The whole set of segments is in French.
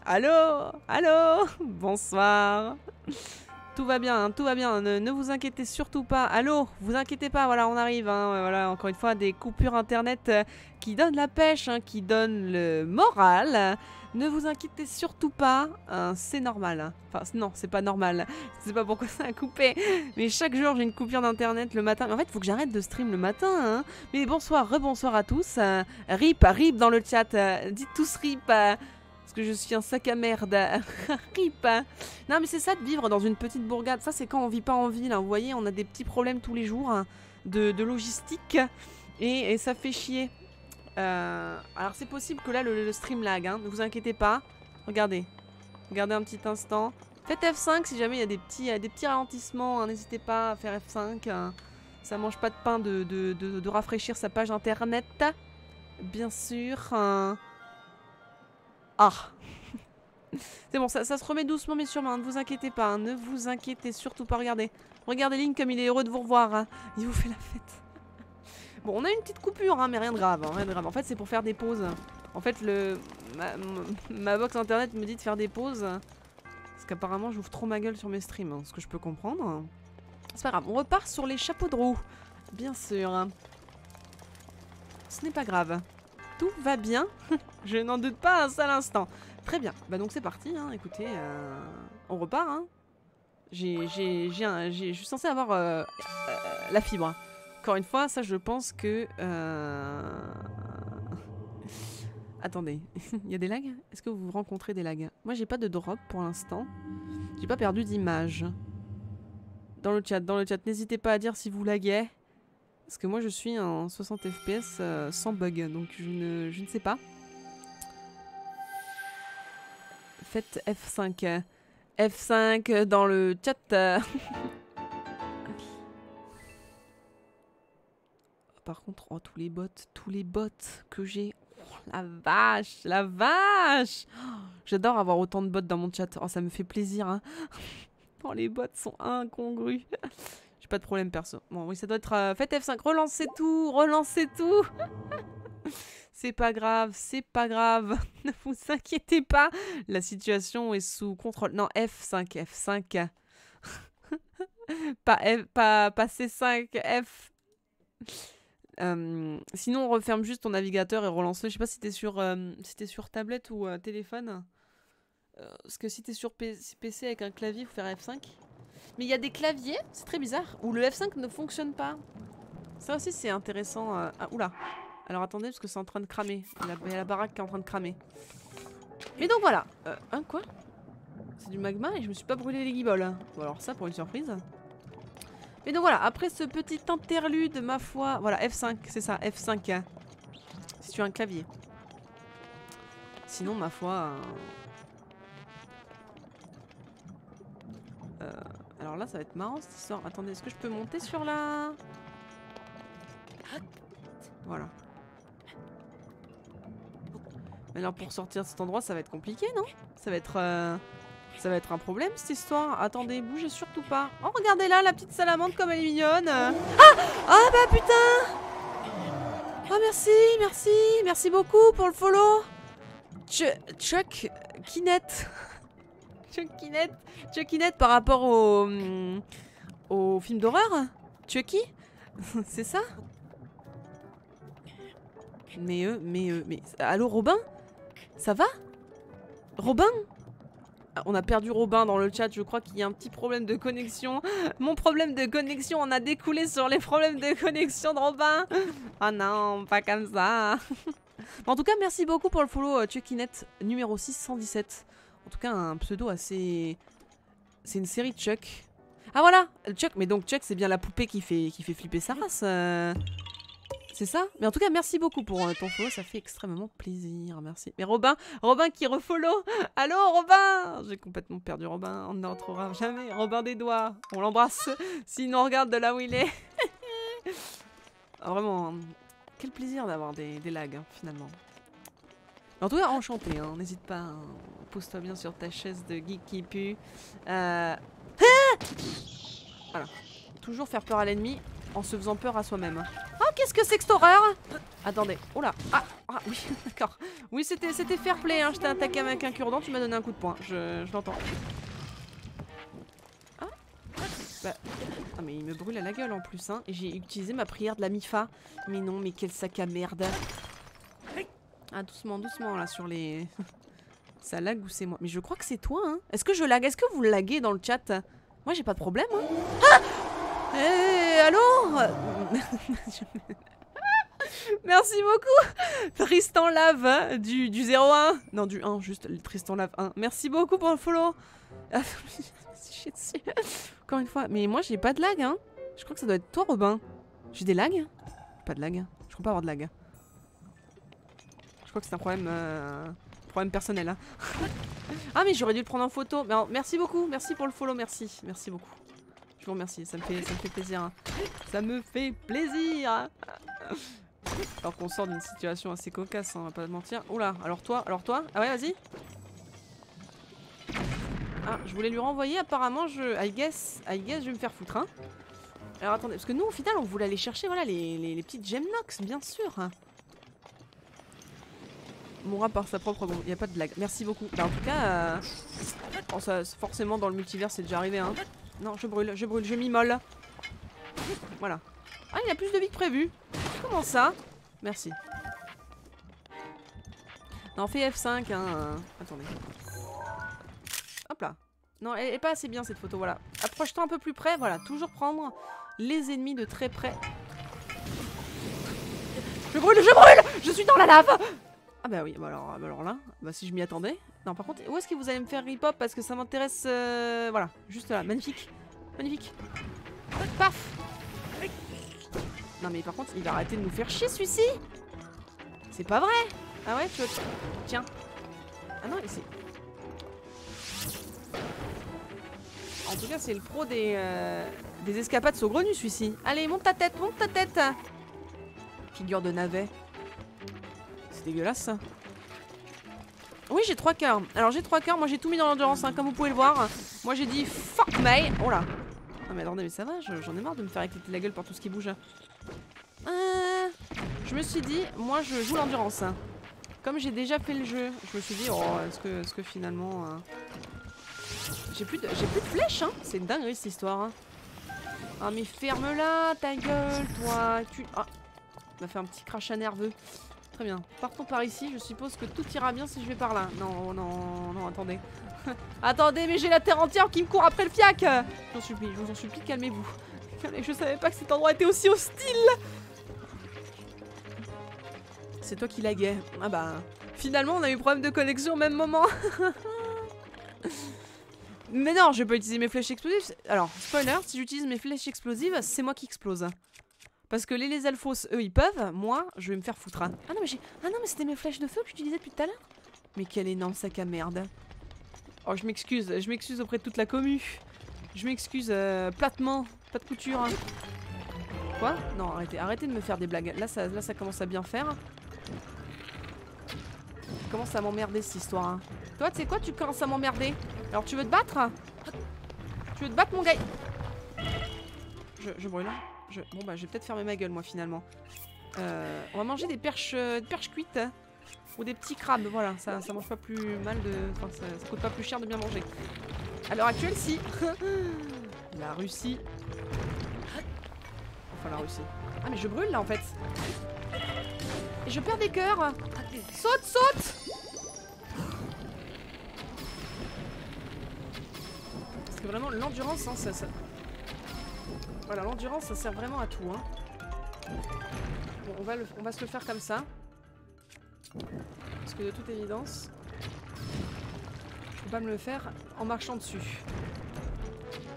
Allô? Allô? Bonsoir. Tout va bien, hein, tout va bien, ne vous inquiétez surtout pas. Allô? Vous inquiétez pas, voilà, on arrive. Hein, voilà, encore une fois, des coupures internet qui donnent la pêche, hein, qui donnent le moral. Ne vous inquiétez surtout pas, c'est normal. Enfin, non, c'est pas normal. Je sais pas pourquoi ça a coupé. Mais chaque jour, j'ai une coupure d'internet le matin. Mais en fait, il faut que j'arrête de stream le matin. Hein. Mais bonsoir, rebonsoir à tous. RIP dans le chat. Dites tous RIP. Parce que je suis un sac à merde. RIP. Non, mais c'est ça de vivre dans une petite bourgade. Ça, c'est quand on vit pas en ville. Hein. Vous voyez, on a des petits problèmes tous les jours hein, de logistique. Et ça fait chier. Alors c'est possible que là le stream lag, hein, ne vous inquiétez pas. Regardez, regardez un petit instant. Faites F5 si jamais il y a des petits ralentissements, hein, n'hésitez pas à faire F5. Hein. Ça mange pas de pain de rafraîchir sa page internet. Bien sûr. Ah c'est bon, ça se remet doucement mais sûrement, hein, ne vous inquiétez pas, hein, ne vous inquiétez surtout pas. Regardez, regardez Link comme il est heureux de vous revoir, hein. Il vous fait la fête. Bon, on a une petite coupure, hein, mais rien de grave, hein, rien de grave. En fait, c'est pour faire des pauses. En fait, ma box internet me dit de faire des pauses. Parce qu'apparemment, j'ouvre trop ma gueule sur mes streams, hein, ce que je peux comprendre. C'est pas grave, on repart sur les chapeaux de roue. Bien sûr. Ce n'est pas grave. Tout va bien. Je n'en doute pas un seul instant. Très bien. Bah donc c'est parti, hein. Écoutez, on repart, hein. Je suis censée avoir la fibre. Encore une fois, ça je pense que... Attendez, il y a des lags? Est-ce que vous rencontrez des lags? Moi j'ai pas de drop pour l'instant. J'ai pas perdu d'image. Dans le chat, n'hésitez pas à dire si vous laguez. Parce que moi je suis en 60 fps sans bug, donc je ne sais pas. Faites F5. F5 dans le chat. Par contre, oh, tous les bots que j'ai. Oh, la vache, la vache. Oh, j'adore avoir autant de bots dans mon chat. Oh, ça me fait plaisir. Hein. Oh, les bots sont incongrus. J'ai pas de problème perso. Bon, oui, ça doit être... faites F5, relancez tout, relancez tout. C'est pas grave, c'est pas grave. Ne vous inquiétez pas. La situation est sous contrôle. Non, F5, F5. pas C5, F... sinon on referme juste ton navigateur et relance-le. Je sais pas si t'es sur tablette ou téléphone. Parce que si t'es sur PC avec un clavier, il faut faire F5. Mais il y a des claviers, c'est très bizarre, où le F5 ne fonctionne pas. Ça aussi c'est intéressant. Ah, oula. Alors attendez parce que c'est en train de cramer. Il y a la baraque qui est en train de cramer. Mais donc voilà. Hein, quoi? C'est du magma et je me suis pas brûlé les guibolles. Bon alors ça pour une surprise. Mais donc voilà, après ce petit interlude, ma foi... Voilà, F5, c'est ça, F5. Si tu as un clavier. Sinon, ma foi... alors là, ça va être marrant cette histoire. Attendez, est-ce que je peux monter sur la... Voilà. Mais alors pour sortir de cet endroit, ça va être compliqué, non? Ça va être un problème cette histoire. Attendez, bougez surtout pas. Oh, regardez là, la petite salamandre comme elle est mignonne. Ah! Ah bah putain! Oh merci, merci, merci beaucoup pour le follow. Chuck Kinect. Chuck Kinect par rapport au film d'horreur. Chucky? C'est ça? Mais allô Robin? Ça va? Robin? On a perdu Robin dans le chat, je crois qu'il y a un petit problème de connexion. Mon problème de connexion en a découlé sur les problèmes de connexion de Robin. Ah non, pas comme ça. En tout cas, merci beaucoup pour le follow Chuckinette numéro 617. En tout cas, un pseudo assez... C'est une série de Chuck. Ah voilà, Chuck, mais donc Chuck c'est bien la poupée qui fait flipper sa race. C'est ça? Mais en tout cas, merci beaucoup pour ton follow, ça fait extrêmement plaisir, merci. Mais Robin qui refollow. Allô Robin? J'ai complètement perdu Robin, on ne le retrouvera jamais. Robin des doigts, on l'embrasse, sinon on regarde de là où il est. Ah, vraiment, quel plaisir d'avoir des lags, hein, finalement. En tout cas, enchanté, hein, n'hésite pas, hein, pose-toi bien sur ta chaise de geek qui pue. Ah voilà, toujours faire peur à l'ennemi en se faisant peur à soi-même. Oh, qu'est-ce que c'est que cette horreur? Attendez, oh là, ah, Ah oui, d'accord. Oui, c'était fair play, hein. Je t'ai attaqué avec un cure-dent, tu m'as donné un coup de poing. Je l'entends. Ah bah... Ah mais il me brûle à la gueule en plus, hein. Et j'ai utilisé ma prière de la Mifa. Mais non, mais quel sac à merde. Ah, doucement, doucement, là, sur les... Ça lag ou c'est moi? Mais je crois que c'est toi, hein. Est-ce que je lag? Est-ce que vous laguez dans le chat? Moi, j'ai pas de problème, hein. Ah! Allô? Merci beaucoup Tristan Lave du 01. Non, du 1, juste Tristan Lave 1. Merci beaucoup pour le follow. Ah, encore une fois. Mais moi, j'ai pas de lag, hein. Je crois que ça doit être toi, Robin. J'ai des lags? Pas de lag. Je crois pas avoir de lag. Je crois que c'est un problème personnel, hein. Ah, mais j'aurais dû le prendre en photo. Mais alors, merci beaucoup. Merci pour le follow. Merci. Merci beaucoup. Je vous remercie. Ça me fait plaisir, hein. Ça me fait plaisir. Alors qu'on sort d'une situation assez cocasse, hein, on va pas mentir. Oula, alors toi. Ah ouais, vas-y. Ah, je voulais lui renvoyer, apparemment, I guess, je vais me faire foutre, hein. Alors attendez, parce que nous, au final, on voulait aller chercher, voilà, les petites Gemnox, bien sûr. Mourra par sa propre... Bon, il n'y a pas de blague. Merci beaucoup. Bah, en tout cas, oh, ça, forcément, dans le multivers, c'est déjà arrivé, hein. Non, je brûle, je m'immole. Voilà. Ah, il a plus de vie que prévu. Comment ça? Merci. Non, fais F5, hein. Attendez. Hop là. Non, elle est pas assez bien cette photo, voilà. Approche-toi un peu plus près, voilà. Toujours prendre les ennemis de très près. Je brûle! Je suis dans la lave! Ah bah oui, bah alors là, bah si je m'y attendais. Non, par contre, où est-ce que vous allez me faire rip-hop? Parce que ça m'intéresse... Voilà, juste là. Magnifique. Magnifique. Paf! Non mais par contre, il va arrêter de nous faire chier celui-ci. C'est pas vrai. Ah ouais, tu veux... Tiens. Ah non, c'est... En tout cas, c'est le pro des escapades saugrenues celui-ci. Allez, monte ta tête, monte ta tête. Figure de navet. C'est dégueulasse ça. Oui, j'ai 3 cœurs. Alors j'ai 3 cœurs, moi j'ai tout mis dans l'endurance, hein, comme vous pouvez le voir. Moi j'ai dit fuck me. Oh là. Non mais attendez, mais ça va, j'en ai marre de me faire éclater la gueule par tout ce qui bouge. Je me suis dit, moi je joue l'endurance. Comme j'ai déjà fait le jeu, je me suis dit, oh, est-ce que finalement... J'ai plus de flèches, hein. C'est une dinguerie cette histoire. Hein. Ah mais ferme-la, ta gueule, toi. Ah, m'a fait un petit crachat nerveux. Très bien. Partons par ici, je suppose que tout ira bien si je vais par là. Non, non, non, attendez. Attendez, mais j'ai la terre entière qui me court après le fiac. Je vous en supplie, calmez-vous. Je savais pas que cet endroit était aussi hostile. C'est toi qui laguais. Ah bah, finalement on a eu problème de connexion au même moment. Mais non, je vais pas utiliser mes flèches explosives. Alors, spoiler, si j'utilise mes flèches explosives, c'est moi qui explose. Parce que les alphos, eux, ils peuvent. Moi, je vais me faire foutre. Ah non, mais c'était mes flèches de feu que j'utilisais depuis tout à l'heure. Mais quel énorme sac à merde. Oh, je m'excuse auprès de toute la commu. Je m'excuse platement, pas de couture. Hein. Quoi? Non, arrêtez de me faire des blagues. Là, ça commence à bien faire. Ça commence à m'emmerder cette histoire. Hein. Toi, tu sais quoi? Tu commences à m'emmerder. Alors, tu veux te battre? Tu veux te battre, mon gars? Je brûle. Bon, bah, je vais peut-être fermer ma gueule, moi, finalement. On va manger des perches cuites. Ou des petits crabes, voilà. Ça mange pas plus mal de... Enfin, ça coûte pas plus cher de bien manger. À l'heure actuelle, si. La Russie. Enfin, la Russie. Ah, mais je brûle, là, en fait. Et je perds des cœurs. Saute, saute! Parce que vraiment, l'endurance, hein, Voilà, l'endurance, ça sert vraiment à tout, hein. Bon, on va se le faire comme ça. Parce que de toute évidence, je peux pas me le faire en marchant dessus.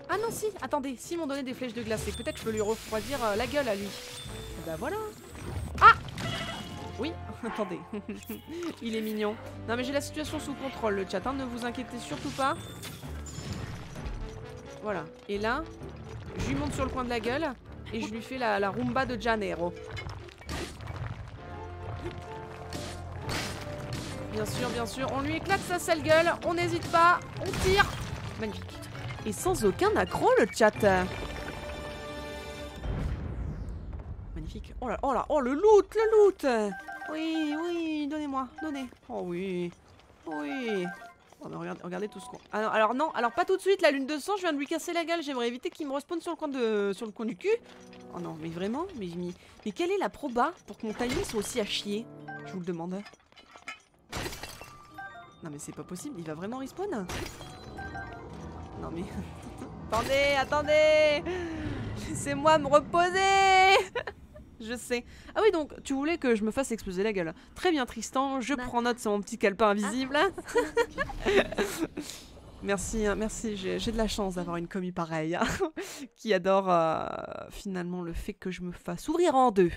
Ah non, si, attendez, s'ils m'ont donné des flèches de glace, c'est peut-être que je peux lui refroidir la gueule à lui. Et bah voilà. Ah! Oui, attendez. Il est mignon. Non mais j'ai la situation sous contrôle, le chat, hein, ne vous inquiétez surtout pas. Voilà, et là, je lui monte sur le coin de la gueule et je lui fais la rumba de Janeiro. Bien sûr, on lui éclate sa sale gueule, on n'hésite pas, on tire. Magnifique. Et sans aucun accro, le chat. Magnifique. Oh là, oh le loot, Oui, oui, donnez-moi, donnez. Oh oui, oui. Oh, mais regardez tout ce qu'on... Alors non, alors pas tout de suite, la lune de sang, je viens de lui casser la gueule. J'aimerais éviter qu'il me respawn sur le coin du cul. Oh non, mais vraiment, mais quelle est la proba pour que mon timing soit aussi à chier? Je vous le demande. Non mais c'est pas possible, il va vraiment respawn? Non mais... attendez, attendez! Laissez-moi me reposer! Je sais. Ah oui, donc tu voulais que je me fasse exploser la gueule. Très bien Tristan, je prends note sur mon petit calepin invisible. Merci, hein, merci, j'ai de la chance d'avoir une commis pareille. Hein, qui adore finalement le fait que je me fasse ouvrir en deux.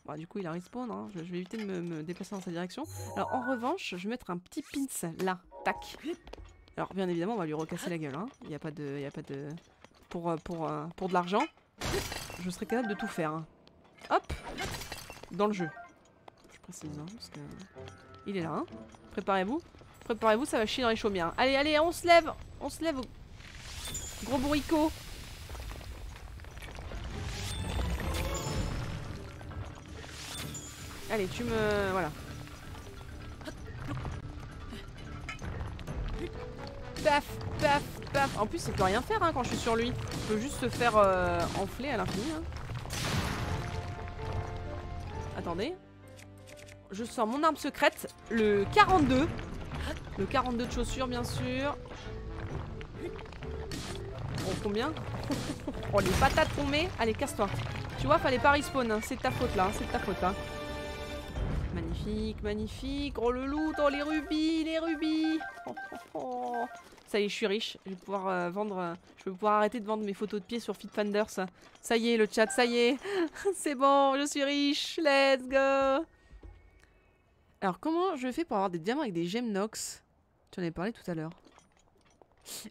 Bon, du coup il a respawn, hein. Je vais éviter de me déplacer dans sa direction. Alors en revanche, je vais mettre un petit pins là, tac. Alors bien évidemment on va lui recasser la gueule, hein. Il n'y a pas de... Pour de l'argent, je serais capable de tout faire. Hein. Hop, dans le jeu. Je précise, hein, parce que... Il est là, hein. Préparez-vous. Préparez-vous, ça va chier dans les chaumières. Allez, allez, on se lève. On se lève. Gros bourricot. Allez, tu me... Voilà. Paf, paf, paf. En plus, il peut rien faire hein, quand je suis sur lui. Il peut juste se faire enfler à l'infini. Hein. Attendez. Je sors mon arme secrète, le 42. Le 42 de chaussures, bien sûr. Oh, combien? Oh, les patates qu'on met. Allez, casse-toi. Tu vois, fallait pas respawn. Hein. C'est de ta faute, là. C'est de ta faute, hein. Magnifique, magnifique. Oh, le loot. Oh, les rubis, les rubis. Oh, oh, oh. Ça y est, je suis riche. Je vais pouvoir vendre... je vais pouvoir arrêter de vendre mes photos de pieds sur FitFinders. Ça y est, le chat, ça y est. C'est bon, je suis riche. Let's go. Alors, comment je fais pour avoir des diamants avec des gemmes Nox? Tu en avais parlé tout à l'heure.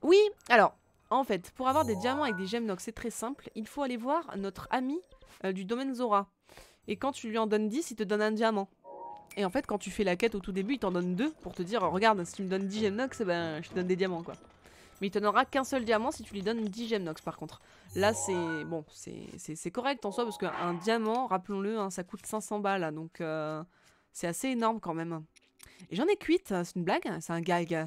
Oui, alors, en fait, pour avoir des diamants avec des gemmes Nox, c'est très simple. Il faut aller voir notre ami du domaine Zora. Et quand tu lui en donnes 10, il te donne un diamant. Et en fait, quand tu fais la quête au tout début, il t'en donne 2 pour te dire, regarde, si tu me donnes 10 gemmes Nox, eh ben, je te donne des diamants, quoi. Mais il te donnera qu'un seul diamant si tu lui donnes 10 gemmes Nox, par contre. Là, c'est bon, c'est correct en soi, parce qu'un diamant, rappelons-le, hein, ça coûte 500 balles, donc c'est assez énorme quand même. Et j'en ai cuite, c'est une blague, c'est un gag.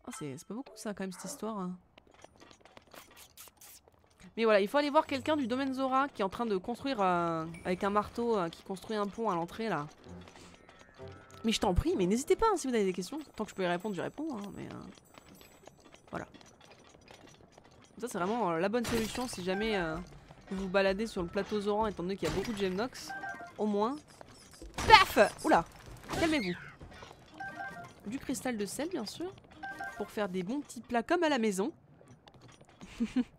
Oh, c'est pas beaucoup ça, quand même, cette histoire. Hein. Mais voilà, il faut aller voir quelqu'un du domaine Zora qui est en train de construire avec un marteau, qui construit un pont à l'entrée là. Mais je t'en prie, mais n'hésitez pas hein, si vous avez des questions. Tant que je peux y répondre, je réponds. Hein, mais voilà. Ça c'est vraiment la bonne solution si jamais vous vous baladez sur le plateau Zoran étant donné qu'il y a beaucoup de gemmes Nox. Au moins. Paf! Oula! Calmez-vous. Du cristal de sel bien sûr. Pour faire des bons petits plats comme à la maison.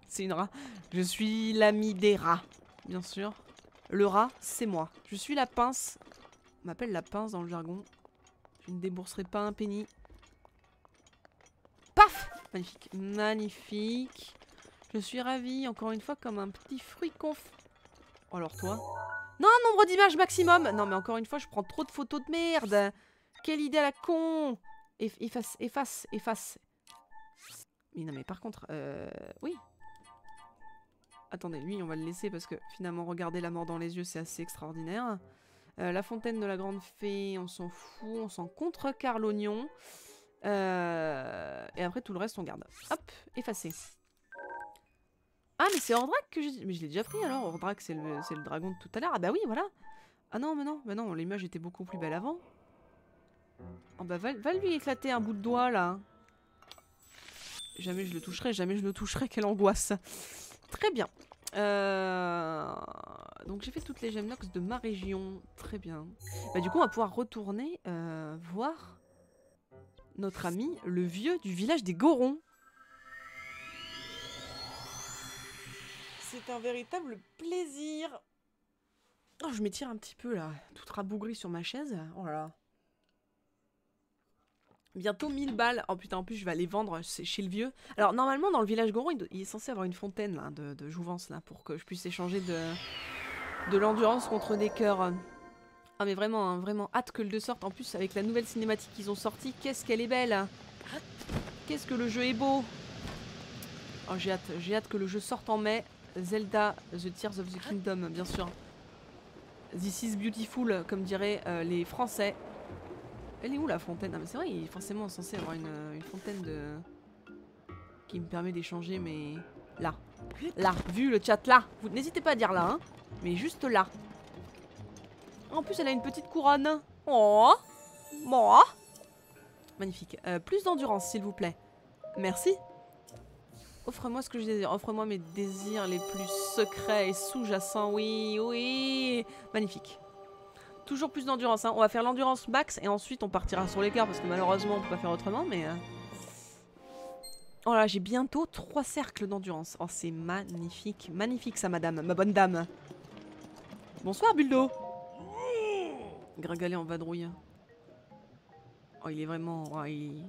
C'est une rat. Je suis l'ami des rats, bien sûr. Le rat, c'est moi. Je suis la pince. On m'appelle la pince dans le jargon. Je ne débourserai pas un penny. Paf! Magnifique. Magnifique. Je suis ravie, encore une fois, comme un petit fruit conf... Oh, alors toi? Non, nombre d'images maximum! Non, mais encore une fois, je prends trop de photos de merde! Quelle idée à la con! Efface, efface, efface. Mais non, mais par contre, oui. Attendez, lui, on va le laisser parce que finalement, regarder la mort dans les yeux, c'est assez extraordinaire. La fontaine de la grande fée, on s'en fout, on s'en contrecarre l'oignon. Et après, tout le reste, on garde. Hop, effacé. Ah, mais c'est Ordrak que j'ai... Mais je l'ai déjà pris alors, Ordrak, c'est le dragon de tout à l'heure. Ah bah oui, voilà. Ah non, mais non, l'image était beaucoup plus belle avant. Oh bah, va lui éclater un bout de doigt, là. Jamais je le toucherai, jamais je le toucherai, quelle angoisse. Très bien. Donc j'ai fait toutes les gemmes Nox de ma région. Très bien. Bah du coup on va pouvoir retourner voir notre ami, le vieux du village des Gorons. C'est un véritable plaisir. Oh, je m'étire un petit peu là, tout rabougri sur ma chaise. Oh là là. Bientôt 1000 balles. Oh putain, en plus je vais aller vendre chez le vieux. Alors normalement dans le village Goron, il est censé avoir une fontaine là, de jouvence là, pour que je puisse échanger de l'endurance contre des cœurs. Ah mais vraiment, hein, vraiment hâte que le 2 sorte. En plus avec la nouvelle cinématique qu'ils ont sortie, qu'est-ce qu'elle est belle. Qu'est-ce que le jeu est beau. Oh j'ai hâte que le jeu sorte en mai. Zelda The Tears of the Kingdom, bien sûr. This is beautiful, comme diraient les Français. Elle est où la fontaine? Ah mais c'est vrai, il est forcément censé avoir une fontaine de... qui me permet d'échanger, mais... Là. Là, vu le chat, là. Vous n'hésitez pas à dire là, hein. Mais juste là. En plus, elle a une petite couronne. Oh. Bon. Magnifique. Plus d'endurance, s'il vous plaît. Merci. Offre-moi ce que je désire. Offre-moi mes désirs les plus secrets et sous-jacents. Oui, oui. Magnifique. Toujours plus d'endurance, hein. On va faire l'endurance max et ensuite on partira sur l'écart parce que malheureusement on peut pas faire autrement, mais... Oh là, j'ai bientôt 3 cercles d'endurance. Oh, c'est magnifique. Magnifique ça, madame. Ma bonne dame. Bonsoir, Buldo. Gringalet en vadrouille. Oh, il est vraiment... Oh, il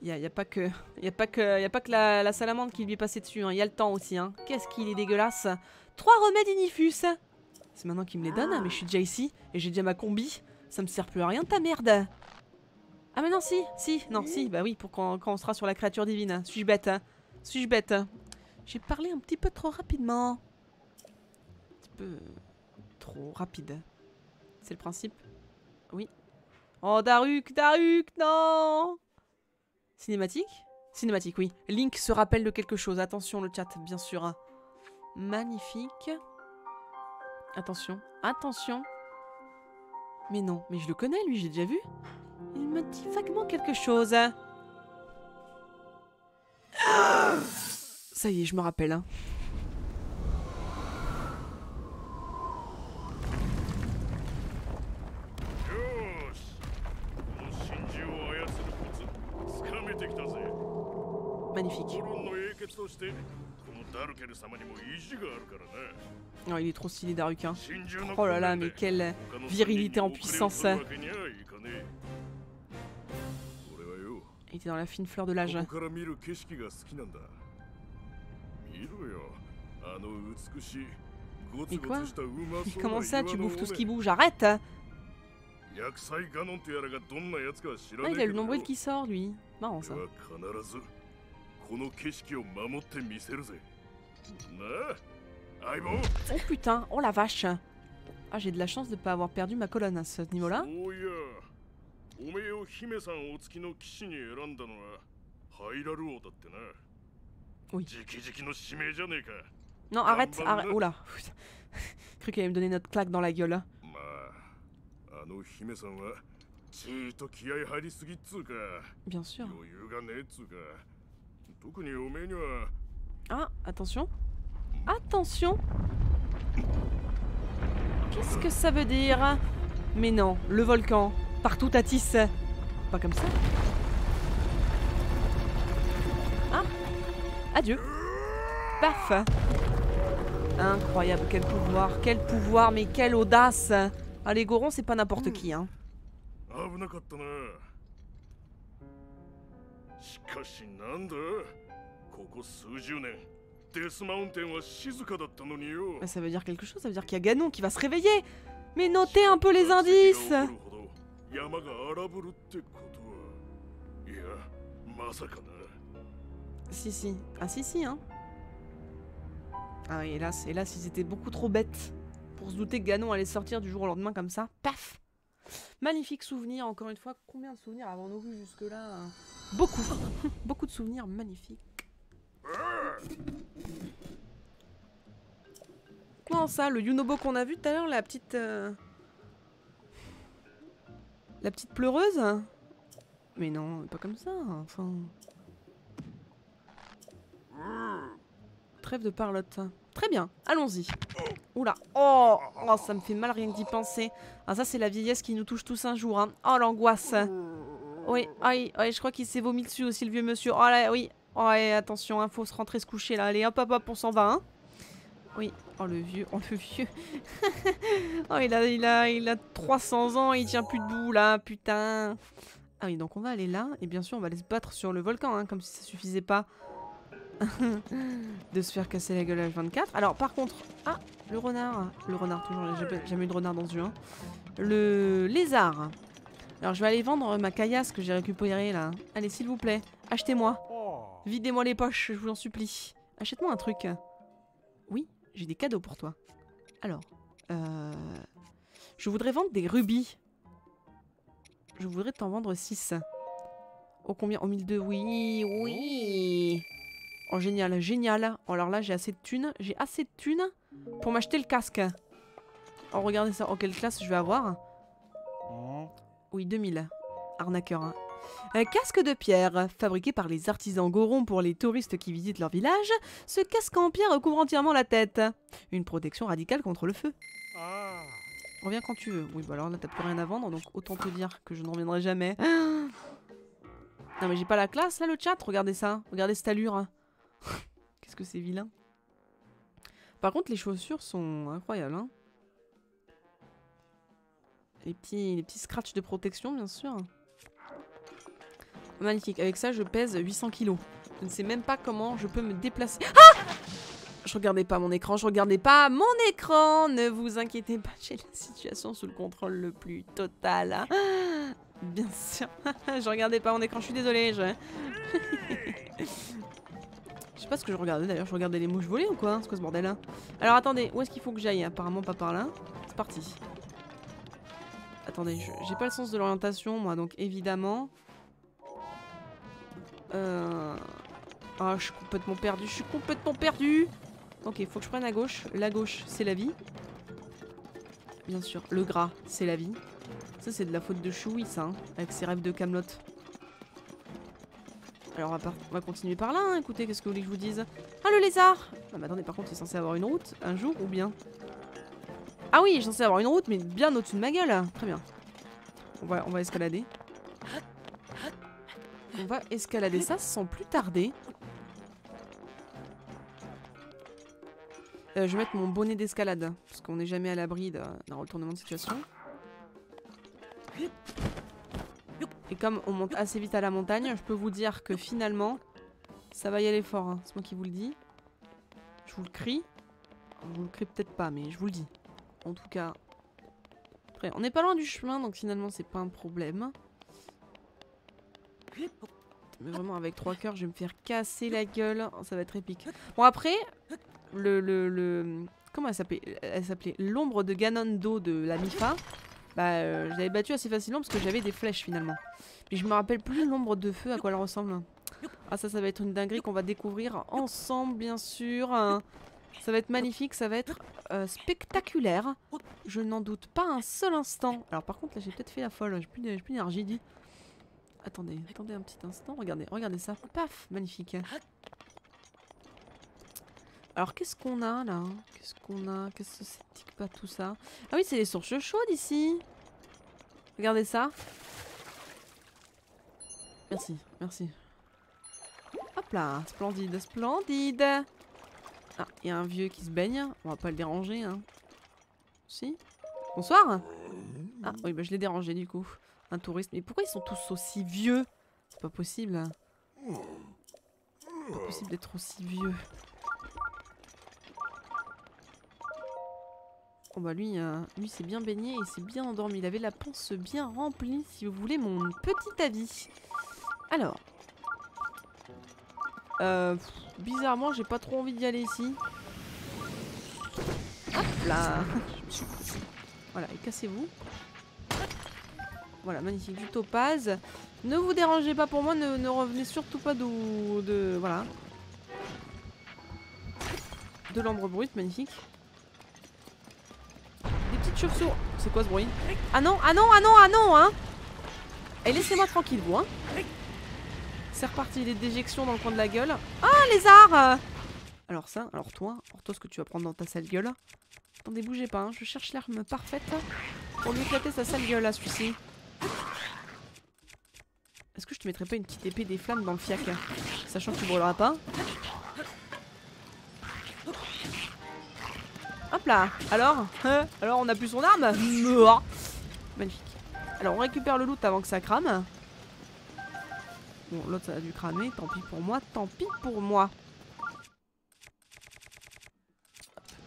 y a pas que... Y a pas que la salamandre qui lui est passée dessus, hein. Il y a le temps aussi, hein. Qu'est-ce qu'il est dégueulasse. 3 remèdes Inifus. C'est maintenant qu'il me les donne, hein, mais je suis déjà ici. Et j'ai déjà ma combi. Ça me sert plus à rien, ta merde. Ah mais non, si, bah oui, pour quand on sera sur la créature divine. Suis-je bête, hein? Suis-je bête? J'ai parlé un petit peu trop rapidement. Un petit peu... trop rapide. C'est le principe? Oui. Oh, Daruk, non! Cinématique? Cinématique, oui. Link se rappelle de quelque chose. Attention, le chat, bien sûr. Magnifique. Attention, attention. Mais non, mais je le connais, lui, j'ai déjà vu. Il me dit vaguement quelque chose. Ça y est, je me rappelle. Hein. Magnifique. Oh, il est trop stylé, Daruk. Hein. Oh là là, mais quelle virilité en puissance. Il était dans la fine fleur de l'âge. Mais quoi? Comment ça, tu bouffes tout ce qui bouge? Arrête! Ah, il a le nombril qui sort, lui. Marrant, ça. Oh putain, oh la vache. Ah, j'ai de la chance de pas avoir perdu ma colonne à ce niveau-là. Oui. Non, arrête, arrête. Oh là. Cru qu'elle allait me donner notre claque dans la gueule. Bien sûr. Ah, attention. Attention. Qu'est-ce que ça veut dire? Mais non, le volcan. Partout à Tis. Pas comme ça. Ah. Adieu. Paf. Incroyable, quel pouvoir, mais quelle audace. Ah, les Gorons, c'est pas n'importe qui, hein. Ça veut dire quelque chose, ça veut dire qu'il y a Ganon qui va se réveiller. Mais notez un peu les indices. Si. Ah si, hein. Ah oui, hélas, ils étaient beaucoup trop bêtes pour se douter que Ganon allait sortir du jour au lendemain comme ça. Paf. Magnifique souvenir, encore une fois. Combien de souvenirs avons-nous vu jusque-là? Beaucoup. Beaucoup de souvenirs magnifiques. Comment ça, le Yunobo qu'on a vu tout à l'heure, la petite pleureuse? Mais non, pas comme ça, enfin... Trêve de parlotte. Très bien, allons-y. Oula, oh, ça me fait mal rien que d'y penser. Ah, ça c'est la vieillesse qui nous touche tous un jour, hein. Oh, l'angoisse. Oui, je crois qu'il s'est vomi dessus aussi, le vieux monsieur. Oh là, oui. Oh, attention, hein, faut se rentrer se coucher là. Allez, hop, on s'en va, hein. Oui, oh le vieux. Oh il a 300 ans, il tient plus debout là, putain. Ah oui, donc on va aller là, et bien sûr on va aller se battre sur le volcan, hein, comme si ça suffisait pas de se faire casser la gueule à H24. Alors par contre, ah, le renard toujours, j'ai jamais eu de renard dans ce jeu, hein. Le lézard. Alors je vais aller vendre ma caillasse que j'ai récupérée là. Allez, s'il vous plaît, achetez-moi. Videz-moi les poches, je vous en supplie. Achète-moi un truc. Oui, j'ai des cadeaux pour toi. Alors, Je voudrais vendre des rubis. Je voudrais t'en vendre 6. Oh combien? Oh 1002, oui, oui. Oh génial, génial. Oh, alors là j'ai assez de thunes. J'ai assez de thunes pour m'acheter le casque. Oh regardez ça, oh quelle classe je vais avoir. Oui 2000. Arnaqueur. Hein. Un casque de pierre, fabriqué par les artisans gorons pour les touristes qui visitent leur village. Ce casque en pierre recouvre entièrement la tête. Une protection radicale contre le feu. Reviens quand tu veux. Oui bah alors là t'as plus rien à vendre, donc autant te dire que je ne reviendrai jamais. Non mais j'ai pas la classe là le chat, regardez ça. Regardez cette allure. Qu'est-ce que c'est vilain. Par contre les chaussures sont incroyables hein. Les petits scratchs de protection bien sûr. Magnifique, avec ça je pèse 800 kilos. Je ne sais même pas comment je peux me déplacer. Ah! Je regardais pas mon écran, je regardais pas mon écran. Ne vous inquiétez pas, j'ai la situation sous le contrôle le plus total. Hein. Bien sûr, je regardais pas mon écran, je suis désolée. Je sais pas ce que je regardais d'ailleurs, je regardais les mouches voler ou quoi? C'est quoi ce bordel là? Alors attendez, où est-ce qu'il faut que j'aille? Apparemment pas par là. C'est parti. Attendez, j'ai pas le sens de l'orientation moi, donc évidemment... Ah, je suis complètement perdu, je suis complètement perdu. Ok, faut que je prenne à gauche. La gauche, c'est la vie. Bien sûr, le gras, c'est la vie. Ça, c'est de la faute de Choui, ça, hein, avec ses rêves de Camelot. Alors, on va continuer par là, hein. Écoutez, qu'est-ce que vous voulez que je vous dise? Ah, le lézard! Ah, mais attendez, par contre, il est censé avoir une route, un jour, ou bien? Ah oui, il est censé avoir une route, mais bien au-dessus de ma gueule. Très bien. On va escalader. On va escalader ça sans plus tarder. Je vais mettre mon bonnet d'escalade, parce qu'on n'est jamais à l'abri d'un retournement de situation. Et comme on monte assez vite à la montagne, je peux vous dire que finalement, ça va y aller fort. Hein. C'est moi qui vous le dis. Je vous le crie. Je vous le crie peut-être pas, mais je vous le dis. En tout cas, après, on n'est pas loin du chemin, donc finalement, c'est pas un problème. Mais vraiment, avec 3 cœurs, je vais me faire casser la gueule. Ça va être épique. Bon, après, comment elle s'appelait? Elle s'appelait l'ombre de Ganondorf de la Mifa. Bah, je l'avais battue assez facilement parce que j'avais des flèches finalement. Mais je me rappelle plus l'ombre de feu, à quoi elle ressemble. Ah, ça va être une dinguerie qu'on va découvrir ensemble, bien sûr. Ça va être magnifique, ça va être spectaculaire. Je n'en doute pas un seul instant. Alors, par contre, là, j'ai peut-être fait la folle. J'ai plus d'énergie, dit. Attendez un petit instant. Regardez ça. Paf, magnifique. Alors, qu'est-ce qu'on a là? Qu'est-ce qu'on a? Qu'est-ce que c'est pas tout ça? Ah oui, c'est les sources chaudes ici. Regardez ça. Merci, merci. Hop là, splendide, splendide. Ah, il y a un vieux qui se baigne. On va pas le déranger, hein. Si? Bonsoir. Ah oui, bah je l'ai dérangé du coup. Un touriste. Mais pourquoi ils sont tous aussi vieux? C'est pas possible. C'est pas possible d'être aussi vieux. Oh bah lui s'est bien baigné et s'est bien endormi. Il avait la panse bien remplie, si vous voulez mon petit avis. Alors. Bizarrement, j'ai pas trop envie d'y aller ici. Hop là. Voilà, et cassez-vous. Voilà, magnifique, du topaz. Ne vous dérangez pas pour moi, ne revenez surtout pas voilà. De l'ambre brute, magnifique. Des petites chauves-souris. C'est quoi ce bruit? Ah non, ah non, ah non, ah non, hein. Et laissez-moi tranquille, vous, hein. C'est reparti, des déjections dans le coin de la gueule. Ah, lézard. Alors ça, alors toi, ce que tu vas prendre dans ta sale gueule. Attendez, bougez pas, hein. Je cherche l'arme parfaite pour lui éclater sa sale gueule, là, celui-ci. Est-ce que je te mettrais pas une petite épée des flammes dans le fiac, sachant que tu brûleras pas? Hop là. Alors on a plus son arme. Magnifique. Alors on récupère le loot avant que ça crame. Bon, l'autre ça a dû cramer. Tant pis pour moi, tant pis pour moi.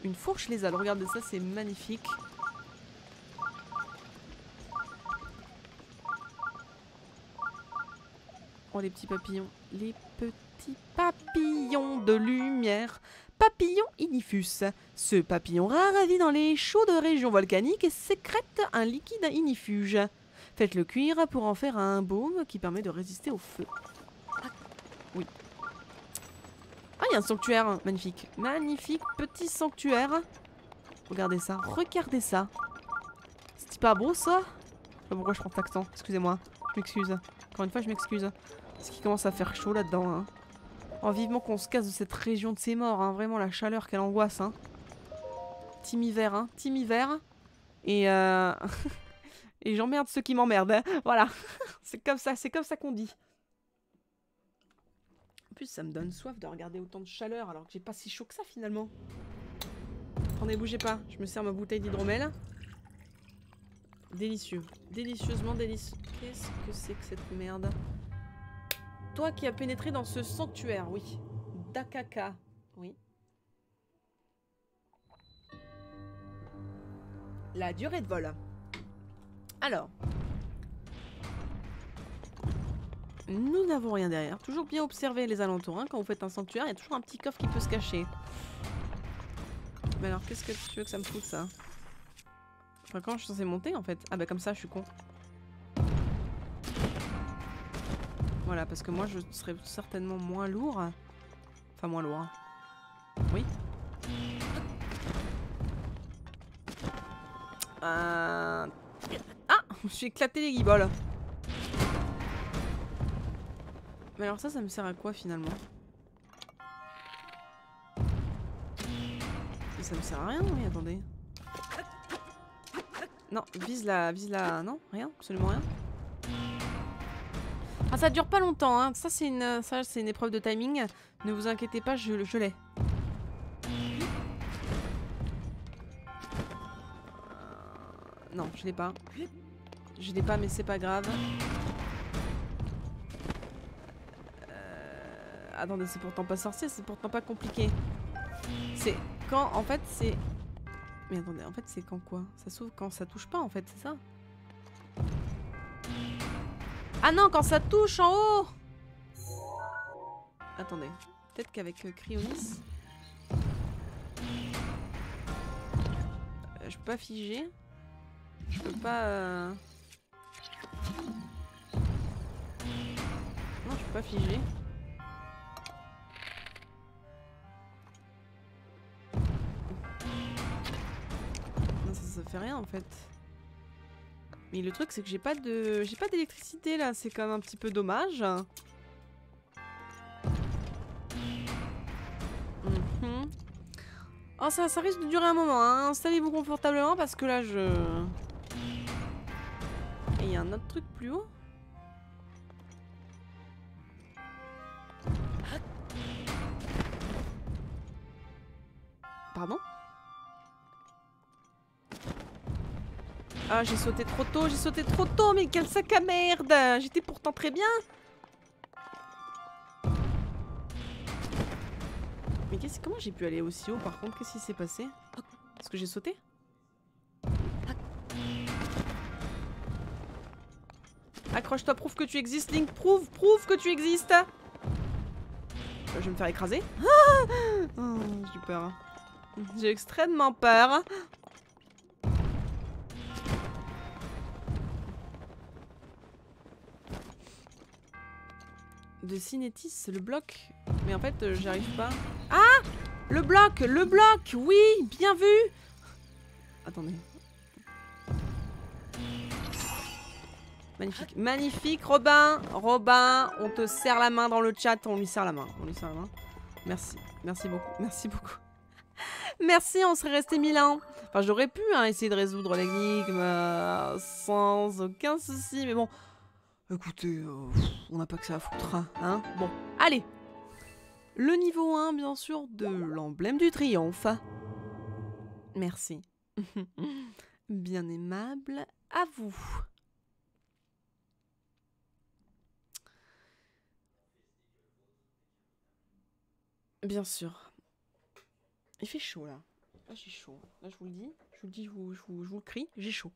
Une fourche lézard. Regardez ça, c'est magnifique. Oh les petits papillons. Les petits papillons. papillon de lumière. Papillon ignifus. Ce papillon rare vit dans les chaudes régions volcaniques et sécrète un liquide ignifuge. Faites-le cuire pour en faire un baume qui permet de résister au feu. Ah, oui. Ah, il y a un sanctuaire. Magnifique. Magnifique petit sanctuaire. Regardez ça. Regardez ça. C'est pas beau, ça? Je sais pas pourquoi je prends cet accent. Excusez-moi. Je m'excuse. Encore une fois, je m'excuse. Parce qu'il commence à faire chaud là-dedans. Hein. Oh, vivement qu'on se casse de cette région de ces morts. Hein. Vraiment, la chaleur, quelle angoisse. Hein. Team hiver. Hein. Team hiver. Et et j'emmerde ceux qui m'emmerdent. Hein. Voilà. C'est comme ça qu'on dit. En plus, ça me donne soif de regarder autant de chaleur alors que j'ai pas si chaud que ça finalement. Attendez, bougez pas. Je me sers ma bouteille d'hydromel. Délicieux. Délicieusement délicieux. Qu'est-ce que c'est que cette merde? Toi qui as pénétré dans ce sanctuaire, oui. Dakaka. Oui. La durée de vol. Alors. Nous n'avons rien derrière. Toujours bien observer les alentours. Hein. Quand vous faites un sanctuaire, il y a toujours un petit coffre qui peut se cacher. Mais alors, qu'est-ce que tu veux que ça me foute, ça? Enfin, comment je suis censée monter, en fait? Ah bah comme ça, je suis con. Voilà, parce que moi, je serais certainement moins lourd. Enfin, moins lourd. Oui. Ah, je me suis éclaté les guibolles. Mais alors ça me sert à quoi, finalement? Et ça me sert à rien, oui, attendez. Non, vise la... Non, rien, absolument rien. Ah, ça dure pas longtemps, hein. Ça, c'est une épreuve de timing. Ne vous inquiétez pas, je l'ai. Non, je l'ai pas. Je l'ai pas, mais c'est pas grave. Attendez, c'est pourtant pas sorcier, c'est pourtant pas compliqué. C'est quand, en fait, c'est... Mais attendez, en fait, c'est quand quoi? Ça s'ouvre quand ça touche pas, en fait, c'est ça? Ah non, quand ça touche en haut! Attendez, peut-être qu'avec Cryonis... je peux pas figer. Je peux pas... Non, je peux pas figer. Non, ça fait rien en fait. Mais le truc c'est que j'ai pas d'électricité là, c'est quand même un petit peu dommage. Oh, ça risque de durer un moment, hein. Installez-vous confortablement parce que là je... Et il y a un autre truc plus haut. Pardon? Ah, j'ai sauté trop tôt, mais quel sac à merde! J'étais pourtant très bien! Mais comment j'ai pu aller aussi haut par contre? Qu'est-ce qui s'est passé? Est-ce que j'ai sauté? Accroche-toi, prouve que tu existes, Link, prouve que tu existes! Je vais me faire écraser. Oh, j'ai peur. J'ai extrêmement peur. De Cinétis, le bloc. Mais en fait, j'arrive pas. Ah! Le bloc! Oui! Bien vu! Attendez. Magnifique. Magnifique, Robin! Robin, on te serre la main dans le chat. On lui serre la main. Merci. Merci beaucoup. Merci, on serait resté 1000 ans. Enfin, j'aurais pu essayer de résoudre l'énigme sans aucun souci. Mais bon, écoutez, on n'a pas que ça à foutre. Hein, bon, allez. Le niveau 1, bien sûr, de l'emblème du triomphe. Merci. Bien aimable à vous. Bien sûr. Il fait chaud là. Là j'ai chaud. Là je vous le dis. Je vous le crie. J'ai chaud.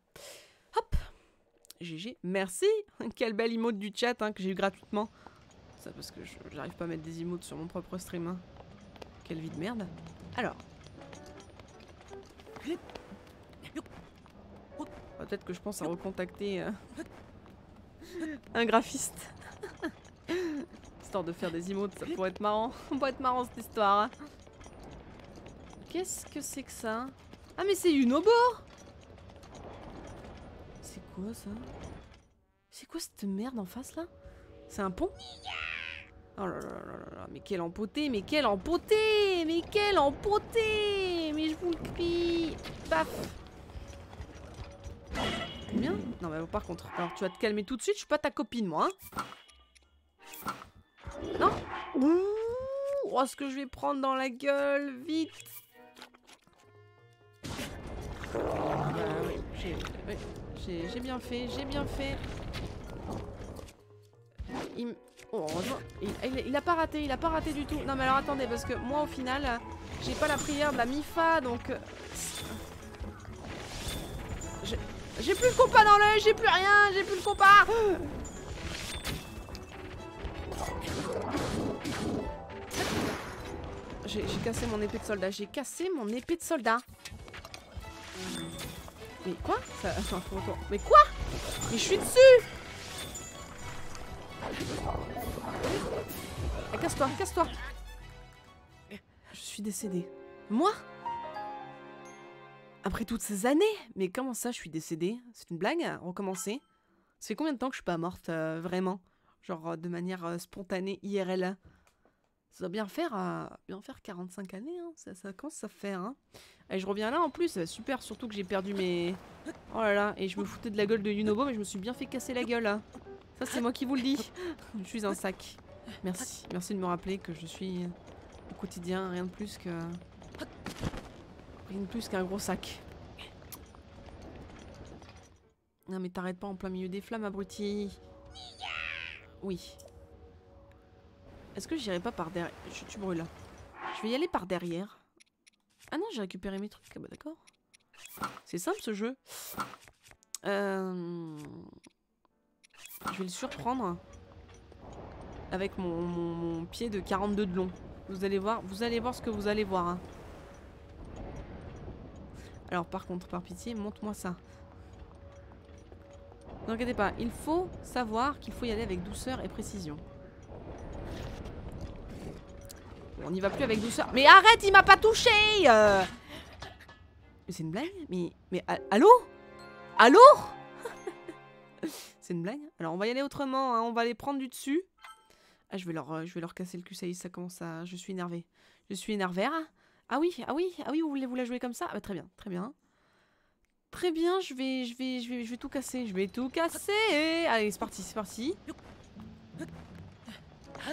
Hop. GG. Merci. Quelle belle emote du chat que j'ai eu gratuitement. Ça parce que j'arrive pas à mettre des emotes sur mon propre stream. Hein. Quelle vie de merde. Alors. Peut-être que je pense à recontacter un graphiste. Histoire de faire des emotes, ça pourrait être marrant. Ça pourrait être marrant cette histoire. Hein. Qu'est-ce que c'est que ça? Ah mais c'est Yunobo! C'est quoi ça? C'est quoi cette merde en face là? C'est un pont? Oh là là là là là, mais quel empoté, mais quel empoté, mais quel empoté, mais je vous le crie. Paf. Bien. Non mais par contre, alors tu vas te calmer tout de suite, je suis pas ta copine moi. Hein. Non. Ouh, oh, ce que je vais prendre dans la gueule, vite. J'ai bien fait, j'ai bien fait. Oh, il a pas raté, il a pas raté du tout. Non mais alors attendez, parce que moi au final, j'ai pas la prière de la Mifa, donc... J'ai plus le compas dans l'œil, j'ai plus rien, j'ai plus le compas. J'ai cassé mon épée de soldat, j'ai cassé mon épée de soldat. Mais quoi ça... Enfin, mais quoi? Mais je suis dessus. Ah, casse-toi, casse-toi. Je suis décédée. Moi? Après toutes ces années? Mais comment ça je suis décédée? C'est une blague? Recommencer? Ça fait combien de temps que je suis pas morte, vraiment? Genre de manière spontanée, IRL? Ça doit bien faire 45 années, hein. Ça commence à faire, hein. Et je reviens là en plus, super, surtout que j'ai perdu mes... Oh là là, et je me foutais de la gueule de Yunobo, mais je me suis bien fait casser la gueule, hein. Ça c'est moi qui vous le dis. Je suis un sac. Merci, merci de me rappeler que je suis au quotidien rien de plus que... Rien de plus qu'un gros sac. Non mais t'arrêtes pas en plein milieu des flammes, abruti. Oui. Est-ce que j'irai pas par derrière? Tu brûles. Je vais y aller par derrière. Ah non, j'ai récupéré mes trucs. Ah bah d'accord. C'est simple ce jeu. Je vais le surprendre. Avec mon pied de 42 de long. Vous allez voir ce que vous allez voir. Hein. Alors par contre, par pitié, montre-moi ça. N'inquiétez pas, il faut savoir qu'il faut y aller avec douceur et précision. Bon, on n'y va plus avec douceur. Mais arrête, il m'a pas touché. Mais c'est une blague? Mais allô? Allô? C'est une blague? Alors on va y aller autrement, hein. On va les prendre du dessus. Ah, je vais leur casser le cul, ça y est, ça commence à... Je suis énervée. Je suis énervée. Ah oui, vous voulez vous la jouer comme ça? Ah bah très bien, très bien. Très bien, je vais tout casser. Je vais tout casser. Allez, c'est parti, c'est parti.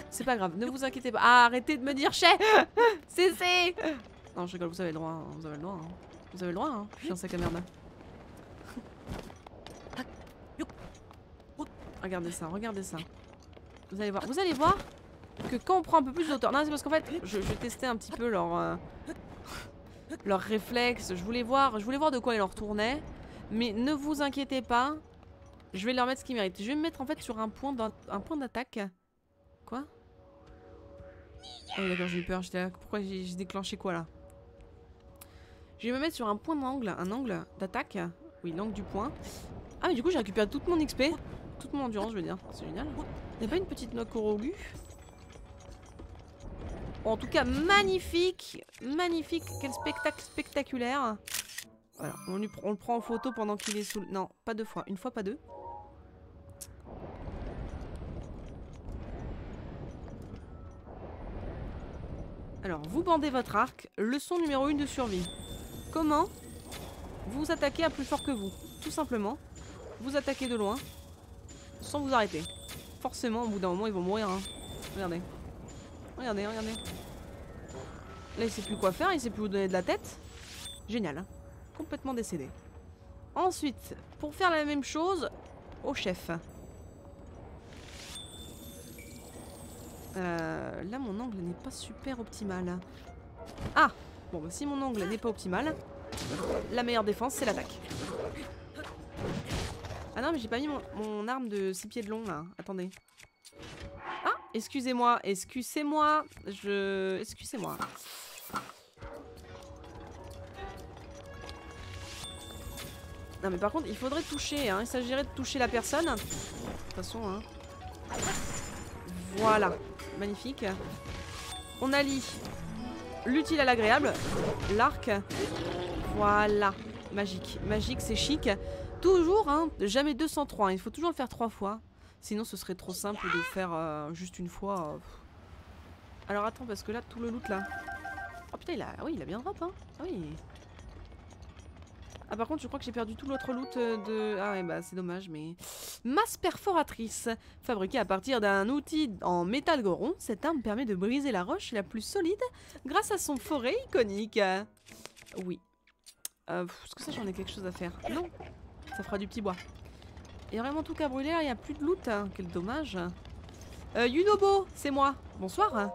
C'est pas grave, ne vous inquiétez pas. Ah, arrêtez de me dire chais. Cessez. Non, je rigole, vous avez le droit. Hein. Vous avez le droit. Hein. Vous avez le droit, hein. Je suis un sac à merde. Regardez ça, regardez ça. Vous allez voir que quand on prend un peu plus d'auteur... Non, c'est parce qu'en fait, je testais un petit peu leur réflexe. Je voulais voir de quoi ils leur tournaient. Mais ne vous inquiétez pas. Je vais leur mettre ce qu'ils méritent. Je vais me mettre en fait sur un point d'attaque. Quoi? Oh d'accord, j'ai eu peur. J'étais là. Pourquoi j'ai déclenché quoi là? Je vais me mettre sur un point d'angle. Un angle d'attaque. Oui, l'angle du point. Ah mais du coup j'ai récupéré toute mon XP. Toute mon endurance je veux dire. C'est génial. Il n'y a pas une petite noix Korogu? Bon, en tout cas, magnifique. Magnifique. Quel spectacle spectaculaire. Voilà, on le prend en photo pendant qu'il est sous... Non, pas deux fois. Une fois, pas deux. Alors, vous bandez votre arc. Leçon numéro 1 de survie. Comment vous attaquer à plus fort que vous? Tout simplement. Vous attaquez de loin. Sans vous arrêter. Forcément, au bout d'un moment, ils vont mourir. Hein. Regardez. Regardez, regardez. Là, il sait plus quoi faire. Il sait plus où donner de la tête. Génial. Hein. Complètement décédé. Ensuite, pour faire la même chose, au chef. Là, mon angle n'est pas super optimal. Ah! Bon, bah, si mon angle n'est pas optimal, la meilleure défense, c'est l'attaque. Ah non, mais j'ai pas mis mon arme de 6 pieds de long, là. Attendez. Ah! Excusez-moi, excusez-moi. Excusez-moi. Non mais par contre, il faudrait toucher, hein. Il s'agirait de toucher la personne. De toute façon, hein. Voilà. Magnifique. On allie l'utile à l'agréable. L'arc. Voilà. Magique. Magique, c'est chic. Toujours, hein. Jamais 203. Il faut toujours le faire 3 fois. Sinon, ce serait trop simple de faire juste une fois. Alors attends, parce que là, tout le loot là. Oh putain, oui, il a bien drop, hein. Ah oui. Ah par contre je crois que j'ai perdu tout l'autre loot de... Ah ouais bah c'est dommage mais... Masse perforatrice. Fabriquée à partir d'un outil en métal goron, cette arme permet de briser la roche la plus solide grâce à son forêt iconique. Oui. Est-ce que ça j'en ai quelque chose à faire? Non. Ça fera du petit bois. Il y a vraiment tout qu'à brûler là, il n'y a plus de loot. Hein. Quel dommage. Yunobo, c'est moi. Bonsoir.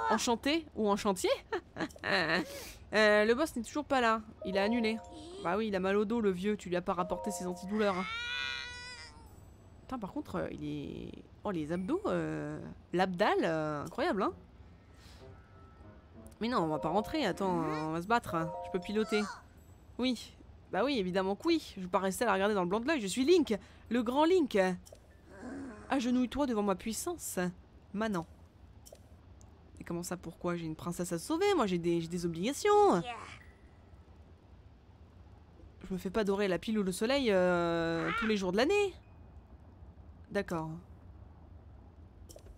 Enchanté ou en chantier. Le boss n'est toujours pas là. Il a annulé. Bah oui, il a mal au dos, le vieux. Tu lui as pas rapporté ses antidouleurs. Putain, par contre, il est... Oh, les abdos. L'abdal. Incroyable, hein. Mais non, on va pas rentrer. Attends, on va se battre. Je peux piloter. Oui. Bah oui, évidemment que oui. Je vais pas rester à la regarder dans le blanc de l'œil. Je suis Link. Le grand Link. Agenouille-toi devant ma puissance. Manant. Et comment ça, pourquoi? J'ai une princesse à sauver. Moi, j'ai des obligations. Je me fais pas dorer la pile ou le soleil tous les jours de l'année. D'accord.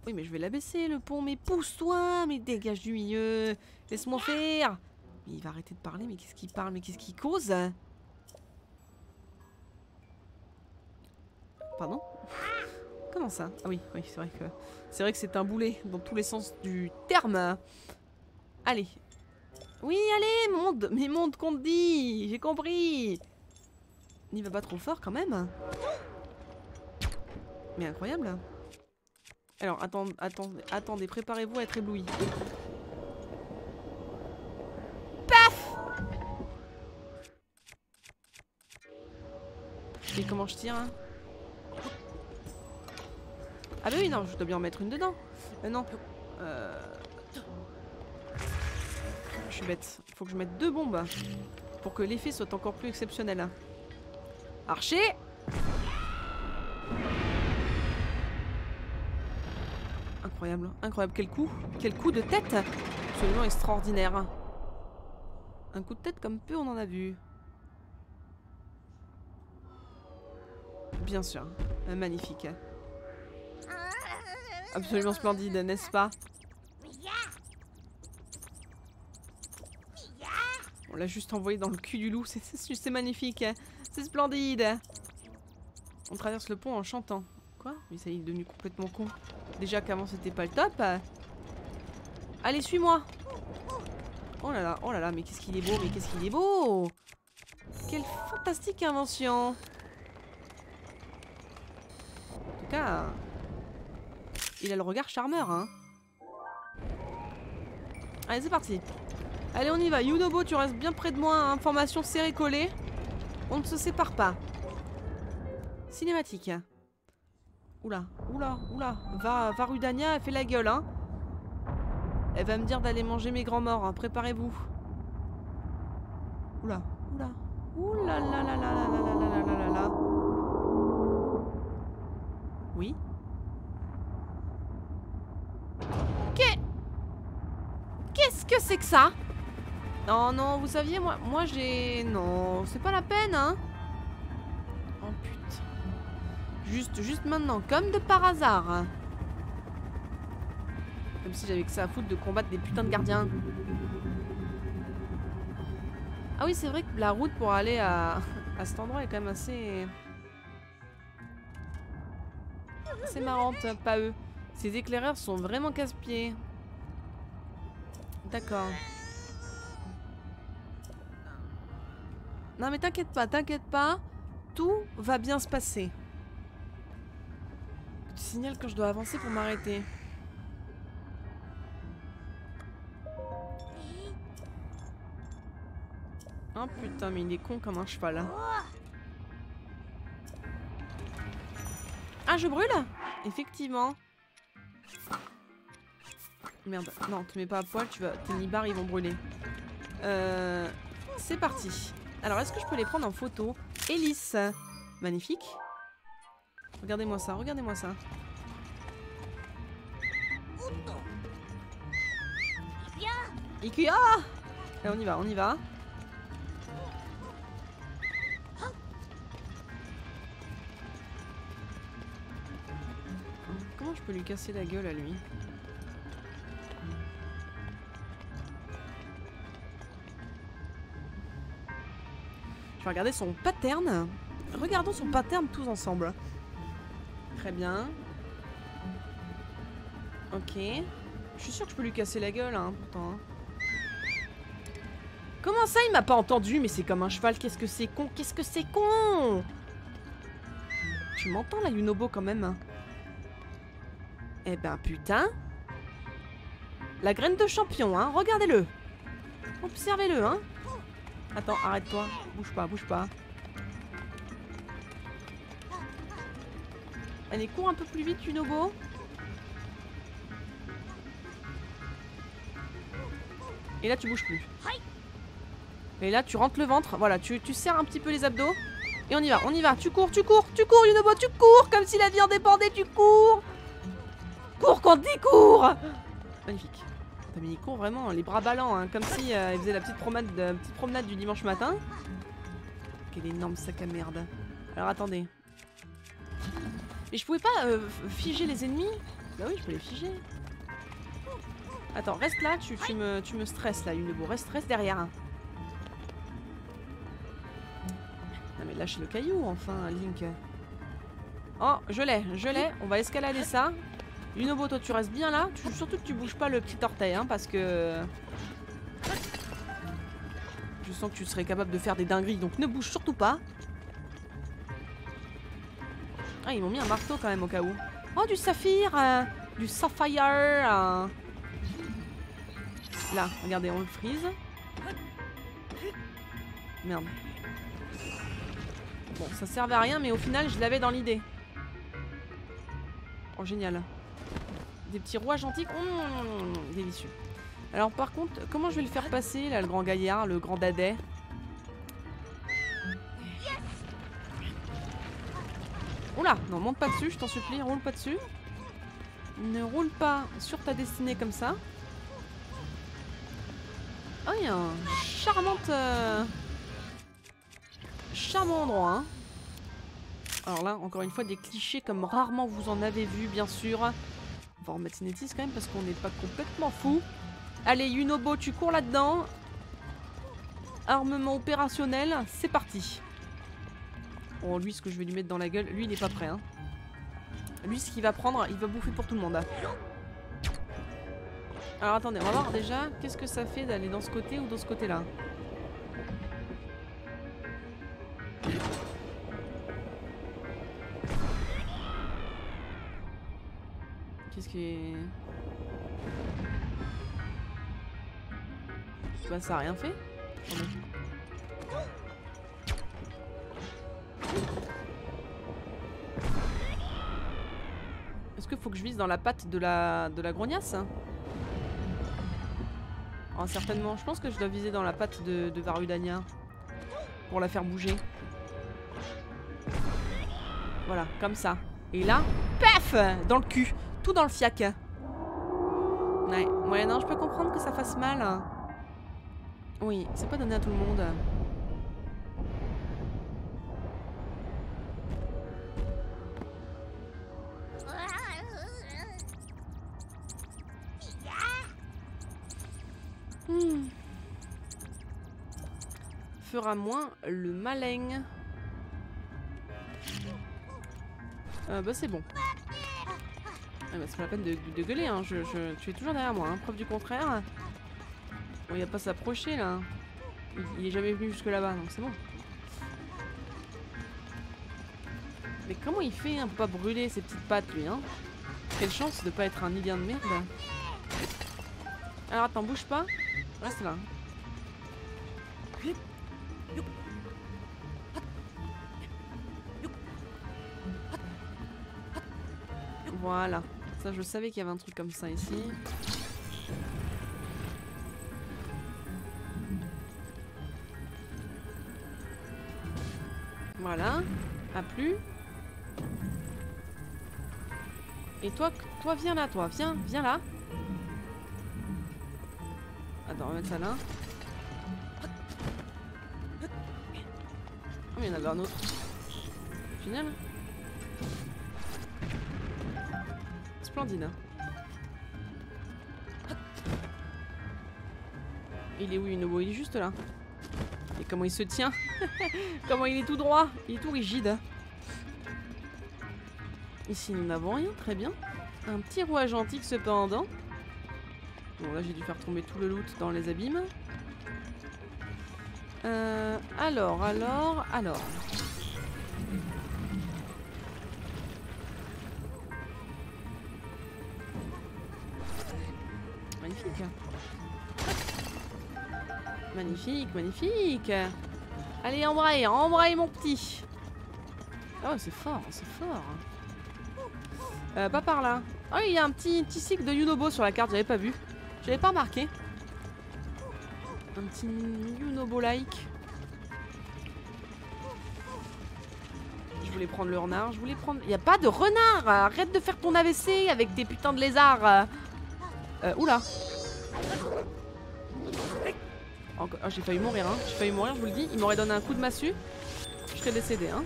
Oui, mais je vais l'abaisser, le pont. Mais pousse-toi, mais dégage du milieu. Laisse-moi faire. Mais il va arrêter de parler. Mais qu'est-ce qu'il parle? Mais qu'est-ce qu'il cause? Pardon? Comment ça? Ah oui, oui, c'est vrai que c'est un boulet dans tous les sens du terme. Allez. Oui, allez, monte. Mais monte qu'on te dit. J'ai compris. N'y va pas trop fort quand même. Mais incroyable. Alors, attendez, préparez-vous à être ébloui. Paf! Et comment je tire, hein? Ah bah oui, non, je dois bien en mettre une dedans. Non. Je suis bête. Faut que je mette 2 bombes. Pour que l'effet soit encore plus exceptionnel. Archer! Incroyable, incroyable. Quel coup de tête! Absolument extraordinaire. Un coup de tête comme peu on en a vu. Bien sûr. Magnifique. Absolument splendide, n'est-ce pas? On l'a juste envoyé dans le cul du loup, c'est magnifique. C'est splendide. On traverse le pont en chantant. Quoi? Mais ça y est devenu complètement con. Déjà qu'avant c'était pas le top. Allez, suis-moi. Oh là là, mais qu'est-ce qu'il est beau, mais qu'est-ce qu'il est beau. Quelle fantastique invention. En tout cas, il a le regard charmeur, hein. Allez, c'est parti. Allez, on y va. Yunobo, tu restes bien près de moi. Hein. Formation serrée-collée. On ne se sépare pas. Cinématique. Oula, oula, oula. Va Rudania, elle fait la gueule, hein. Elle va me dire d'aller manger mes grands morts, hein. Préparez-vous. Oula, oula. Oula la la la la la la la la la la. Oui. Qu'est-ce que c'est que ça? Non, non, vous saviez, moi j'ai... Non, c'est pas la peine, hein. Oh putain. Juste maintenant, comme de par hasard. Comme si j'avais que ça à foutre de combattre des putains de gardiens. Ah oui, c'est vrai que la route pour aller à cet endroit est quand même assez... assez marrante, pas eux. Ces éclaireurs sont vraiment casse-pieds. D'accord. Non mais t'inquiète pas. Tout va bien se passer. Tu signales quand je dois avancer pour m'arrêter. Oh putain, mais il est con comme un cheval. Ah, je brûle? Effectivement. Merde, non, te mets pas à poil, tes nibards ils vont brûler. C'est parti. Alors, est-ce que je peux les prendre en photo? Hélice. Magnifique. Regardez-moi ça, regardez-moi ça. Ikuya! Allez, on y va, on y va. Comment je peux lui casser la gueule à lui? Je vais regarder son pattern. Regardons son pattern tous ensemble. Très bien. Ok. Je suis sûre que je peux lui casser la gueule, hein, pourtant. Hein. Comment ça, il m'a pas entendu? Mais c'est comme un cheval, qu'est-ce que c'est con? Qu'est-ce que c'est con? Tu m'entends, là, Yunobo, quand même? Eh ben, putain. La graine de champion, hein, regardez-le. Observez-le, hein. Attends, arrête-toi. Bouge pas, bouge pas. Allez, cours un peu plus vite, Yunobo. Et là, tu bouges plus. Et là, tu rentres le ventre. Voilà, tu serres un petit peu les abdos. Et on y va, on y va. Tu cours, Yunobo, tu cours. Comme si la vie en dépendait, tu cours. Cours quand tu cours. Magnifique. T'as mis, il court vraiment, les bras ballants, hein, comme si il faisait la petite promenade du dimanche matin. Quel énorme sac à merde. Alors attendez. Et je pouvais pas figer les ennemis? Bah oui, je peux les figer. Attends, reste là, tu me stresses là, Yunobo. Reste derrière. Non mais lâche le caillou, enfin, Link. Oh, je l'ai. On va escalader ça. Yunobo, toi tu restes bien là. Surtout que tu bouges pas le petit orteil, hein, parce que... Je sens que tu serais capable de faire des dingueries, donc ne bouge surtout pas. Ah, ils m'ont mis un marteau quand même au cas où. Oh, du saphir, du sapphire. Là, regardez, on le freeze. Merde. Bon, ça servait à rien, mais au final, je l'avais dans l'idée. Oh, génial. Des petits rouages antiques. Délicieux. Alors, par contre, comment je vais le faire passer, là, le grand gaillard, le grand dadais? Oula, non, monte pas dessus, je t'en supplie, roule pas dessus. Ne roule pas sur ta destinée comme ça. Oh, il y a un charmant endroit, hein. Alors là, encore une fois, des clichés comme rarement vous en avez vu, bien sûr. On va remettre Cinétis quand même parce qu'on n'est pas complètement fou. Allez, Yunobo, tu cours là-dedans. Armement opérationnel, c'est parti. Oh, lui, ce que je vais lui mettre dans la gueule, lui, il est pas prêt, hein. Lui, ce qu'il va prendre, il va bouffer pour tout le monde. Alors, attendez, on va voir déjà qu'est-ce que ça fait d'aller dans ce côté ou dans ce côté-là. Qu'est-ce qui est... Bah, ça a rien fait. Attendez. Est-ce qu'il faut que je vise dans la patte de la grognasse? Oh, certainement. Je pense que je dois viser dans la patte de Varudania pour la faire bouger. Voilà, comme ça. Et là, paf, dans le cul. Tout dans le fiac. Ouais, non, je peux comprendre que ça fasse mal. Oui, c'est pas donné à tout le monde. Fera moins le malin. Bah c'est bon. Ah bah c'est pas la peine de gueuler, hein. Tu es toujours derrière moi, hein. Preuve du contraire. Bon, il va pas s'approcher là. Il est jamais venu jusque là-bas, donc c'est bon. Mais comment il fait hein, pour pas brûler ses petites pattes lui, hein? Quelle chance de pas être un ilien de merde. Alors attends, bouge pas. Reste là. Voilà. Ça, je savais qu'il y avait un truc comme ça ici. Voilà. A plus. Et toi viens là, toi. Viens là. Attends, on va mettre ça là. Oh, mais il y en avait un autre. Génial. Splendide. Il est où, Yunobo? Il est juste là. Et comment il se tient? Comment il est tout droit? Il est tout rigide. Ici, nous n'avons rien. Très bien. Un petit rouage antique cependant. Bon, là, j'ai dû faire tomber tout le loot dans les abîmes. Alors. Magnifique. Magnifique. Allez, embraye mon petit. Oh, c'est fort. Pas par là. Oh, il y a un petit cycle de Yunobo sur la carte, j'avais pas vu. J'avais pas remarqué. Un petit Yunobo-like. Je voulais prendre le renard, Il y a pas de renard. Arrête de faire ton AVC avec tes putains de lézards. Oula. Oh, j'ai failli mourir, hein. Je vous le dis. Il m'aurait donné un coup de massue. Je serais décédé, hein.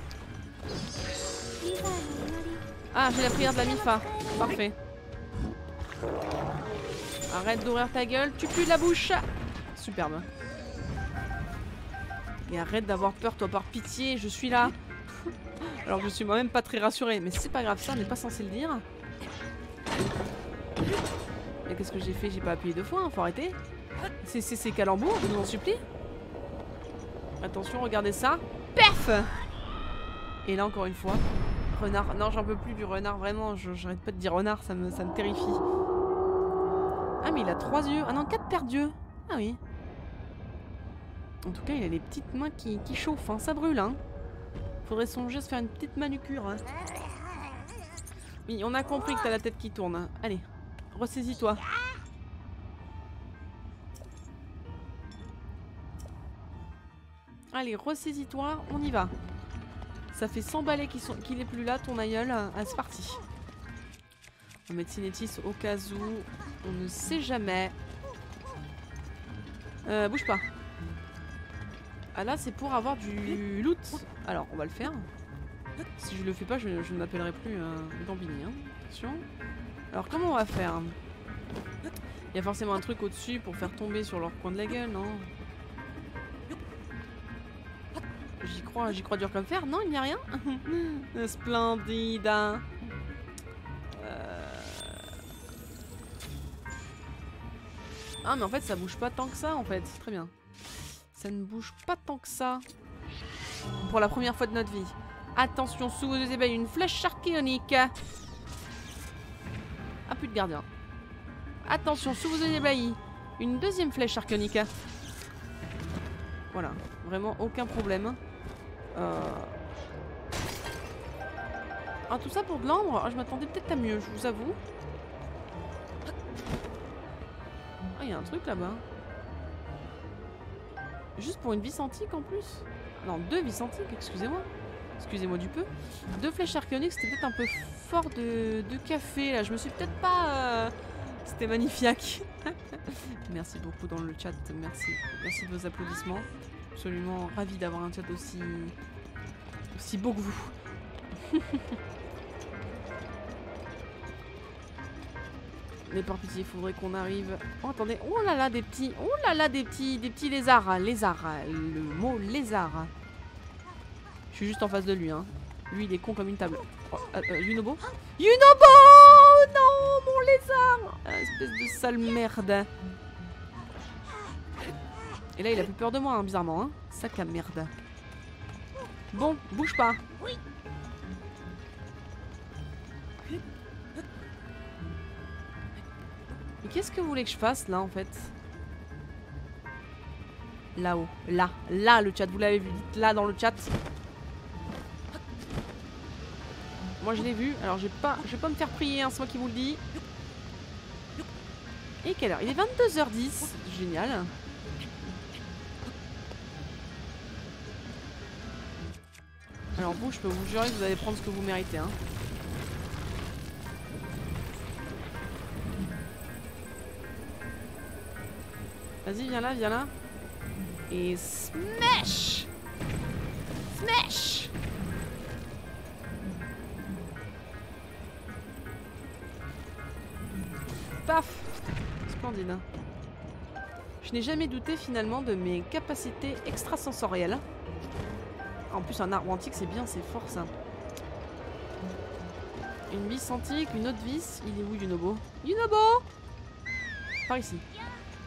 Ah, j'ai la prière de la Mifa. Parfait. Arrête d'ouvrir ta gueule. Tu pues de la bouche. Superbe. Et arrête d'avoir peur, toi, par pitié. Je suis là. Alors que je suis moi-même pas très rassurée. Mais c'est pas grave, ça, on n'est pas censé le dire. Et qu'est-ce que j'ai fait? J'ai pas appuyé 2 fois, hein. Faut arrêter. C'est calembour, je vous en supplie. Attention, regardez ça. Perf. Et là, encore une fois. Renard. Non, j'en peux plus du renard, vraiment. J'arrête pas de dire renard, ça me terrifie. Ah, mais il a 3 yeux. Ah non, 4 paires d'yeux. Ah oui. En tout cas, il a les petites mains qui chauffent, hein. Ça brûle, hein. Faudrait songer à se faire une petite manucure, hein. Oui, on a compris que t'as la tête qui tourne, hein. Allez, ressaisis-toi. Allez, ressaisis-toi, on y va. Ça fait 100 balais qu'il est plus là, ton aïeul. Ah, c'est parti. On va mettre Cinétis au cas où. On ne sait jamais. Bouge pas. Ah là, c'est pour avoir du loot. Alors, on va le faire. Si je le fais pas, je ne m'appellerai plus Gambini. Hein. Attention. Alors, comment on va faire? Il y a forcément un truc au-dessus pour faire tomber sur leur coin de la gueule, non? J'y crois dur comme fer. Non, il n'y a rien. Splendide. Ah, mais en fait, ça bouge pas tant que ça, en fait. Très bien. Ça ne bouge pas tant que ça. Pour la première fois de notre vie. Attention, sous vos yeux ébahis, une flèche archéonique. Ah, plus de gardien. Attention, sous vos yeux ébahis, une deuxième flèche archéonique. Voilà, vraiment aucun problème. Ah, tout ça pour de l'ambre? Ah, je m'attendais peut-être à mieux, je vous avoue. Ah, il y a un truc là-bas. Juste pour une vis antique en plus? Non, 2 vis antiques, excusez-moi. Excusez-moi du peu. 2 flèches archéoniques, c'était peut-être un peu fort de café là. Je me suis peut-être pas... C'était magnifique. Merci beaucoup dans le chat, merci. Merci de vos applaudissements. Absolument ravi d'avoir un chat aussi beau que vous. Mais par pitié, il faudrait qu'on arrive... Oh, attendez. Oh là là, des petits... Oh là là, des petits lézards. Lézard. Le mot lézard. Je suis juste en face de lui, hein. Lui, il est con comme une table. Oh, Yunobo? Yunobo! Non, mon lézard! Espèce de sale merde. Et là, il a plus peur de moi, hein, bizarrement, hein. Sac à merde. Bon, bouge pas. Mais qu'est-ce que vous voulez que je fasse, là, en fait? Là-haut. Là, le chat, vous l'avez vu. Dites là dans le chat. Moi, je l'ai vu. Alors, je vais pas me faire prier, hein, c'est moi qui vous le dis. Et quelle heure? Il est 22h10. Génial. Alors vous, je peux vous jurer que vous allez prendre ce que vous méritez, hein. Vas-y, viens là, viens là. Et smash! Smash! Paf! Splendide. Je n'ai jamais douté finalement de mes capacités extrasensorielles. En plus, un arbre antique, c'est bien, c'est fort ça. Une vis antique, une autre vis. Il est où, Yunobo? Yunobo! Par ici.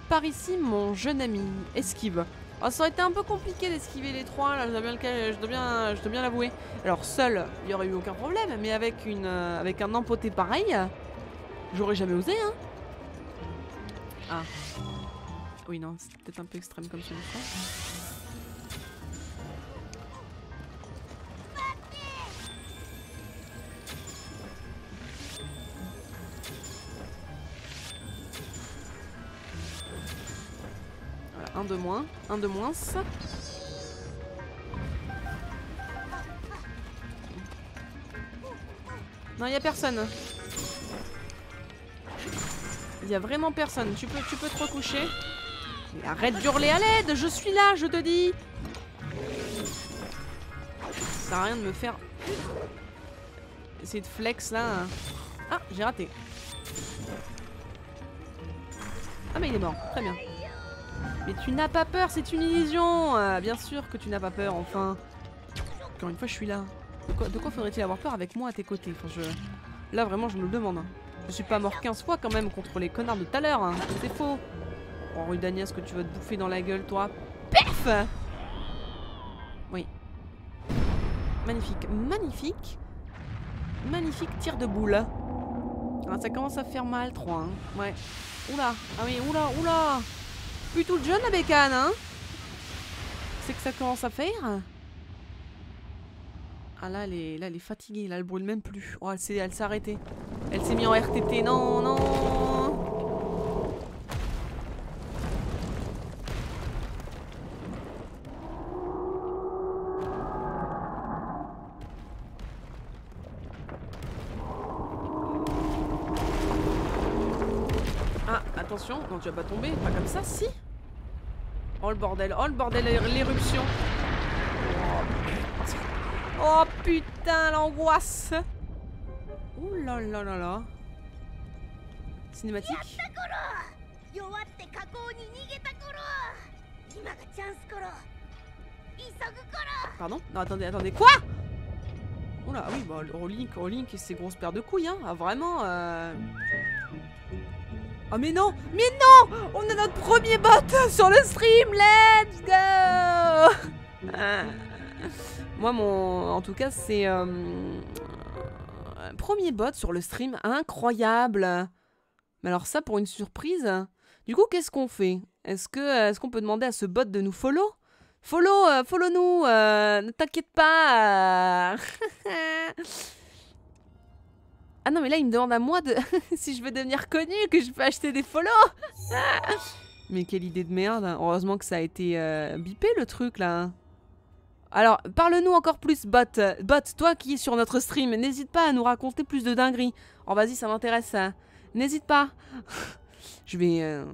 Par ici, mon jeune ami. Esquive. Oh, ça aurait été un peu compliqué d'esquiver les trois, là, je dois bien l'avouer. Alors, seul, il n'y aurait eu aucun problème, mais avec un empoté pareil, j'aurais jamais osé, hein. Ah. Oui, non, c'est peut-être un peu extrême comme solution. Voilà, un de moins, un de moins. Non, il n'y a personne. Il y a vraiment personne. Tu peux te recoucher. Mais arrête d'hurler à l'aide. Je suis là, je te dis. Ça sert à rien de me faire essayer de flex là. Ah, j'ai raté. Ah mais il est mort. Très bien. Mais tu n'as pas peur, c'est une illusion. Bien sûr que tu n'as pas peur, enfin. Encore une fois, je suis là. De quoi faudrait-il avoir peur avec moi à tes côtés? Enfin, là, vraiment, je me le demande. Je suis pas mort 15 fois quand même contre les connards de tout à l'heure. Hein. C'est faux. Oh, Rudanias, que tu vas te bouffer dans la gueule, toi. Pef! Oui. Magnifique. Magnifique. Magnifique tir de boule. Ah, ça commence à faire mal, 3. Hein. Ouais. Oula. Ah oui, oula, oula. Plus toute jeune, la bécane, hein. C'est que ça commence à faire. Ah là, elle est fatiguée. Là, elle brûle même plus. Oh, elle s'est arrêtée. Elle s'est mise en RTT. Non, non. Ah, attention. Non, tu vas pas tomber. Pas comme ça, si. Oh le bordel, l'éruption. Oh putain, l'angoisse. Ouh là là là là. Cinématique. Pardon? Non, attendez, quoi? Oula, ah oui, bah, Link et ses grosses paires de couilles, hein. Ah, vraiment, Oh mais non! Mais non! On a notre premier bot sur le stream! Let's go! Moi, en tout cas, c'est... premier bot sur le stream, incroyable! Mais alors ça, pour une surprise... Du coup, qu'est-ce qu'on fait? Est-ce qu'on peut demander à ce bot de nous follow? Follow-nous! Ne t'inquiète pas! Ah non, mais là, il me demande à moi de si je veux devenir connu, que je peux acheter des follow. Mais quelle idée de merde. Heureusement que ça a été bipé, le truc, là. Alors, parle-nous encore plus, bot. Bot, toi qui es sur notre stream, n'hésite pas à nous raconter plus de dingueries. Oh, vas-y, ça m'intéresse, ça. N'hésite pas. Je vais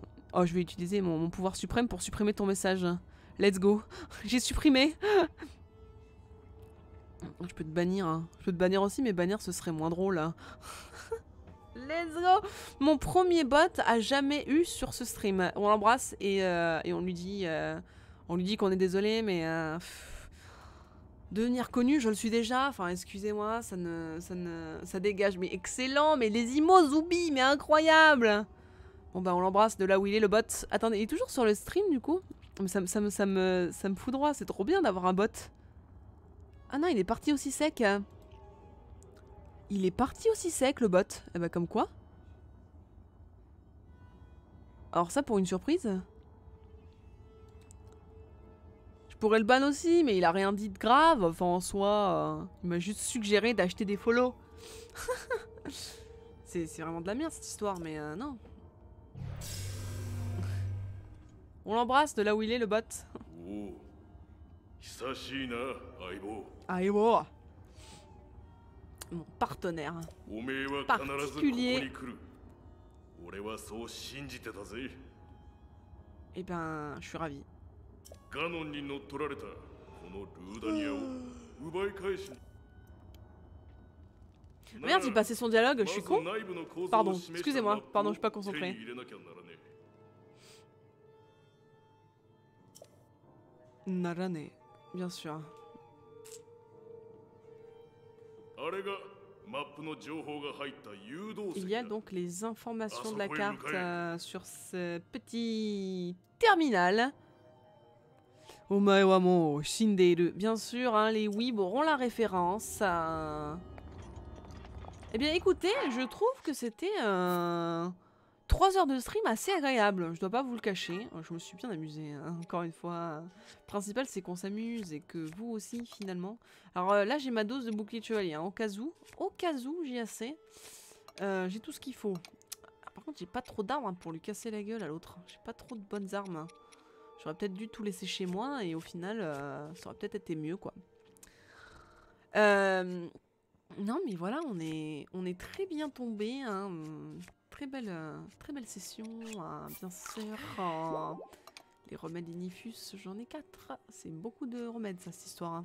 utiliser mon pouvoir suprême pour supprimer ton message. Let's go. J'ai supprimé. Je peux te bannir, hein. Je peux te bannir aussi, mais bannir ce serait moins drôle. Hein. Let's go. Mon premier bot a jamais eu sur ce stream. On l'embrasse et on lui dit qu'on est désolé, mais devenir connu, je le suis déjà. Enfin, excusez-moi, ça dégage. Mais excellent, mais les imos Zoubi, mais incroyable. Bon bah on l'embrasse de là où il est, le bot. Attendez, il est toujours sur le stream du coup. Mais ça me foudroie, c'est trop bien d'avoir un bot. Ah non, il est parti aussi sec. Il est parti aussi sec, le bot. Eh bah, comme quoi. Alors ça, pour une surprise. Je pourrais le ban aussi, mais il a rien dit de grave. Enfin, en soi, il m'a juste suggéré d'acheter des follow. C'est vraiment de la merde, cette histoire, mais non. On l'embrasse de là où il est, le bot. Aibo. Mon partenaire. Particulier. Eh ben, je suis ravi. Merde, j'ai passé son dialogue, je suis con. Pardon, excusez-moi, pardon, je suis pas concentré. Narane, bien sûr. Il y a donc les informations de la carte sur ce petit terminal. Omae wa mou shindeiru. Bien sûr, hein, les weebs auront la référence. Eh bien, écoutez, je trouve que c'était 3 heures de stream assez agréable. Je dois pas vous le cacher. Je me suis bien amusée, hein, encore une fois. Le principal, c'est qu'on s'amuse et que vous aussi, finalement. Alors là, j'ai ma dose de bouclier de chevalier. Hein, au cas où, j'ai assez. J'ai tout ce qu'il faut. Ah, par contre, j'ai pas trop d'armes hein, pour lui casser la gueule à l'autre. J'ai pas trop de bonnes armes. J'aurais peut-être dû tout laisser chez moi et au final, ça aurait peut-être été mieux, quoi. Non, mais voilà, on est très bien tombé. Hein. Très belle session, bien sûr. Les remèdes Inifus, j'en ai 4. C'est beaucoup de remèdes, ça, cette histoire. Hein.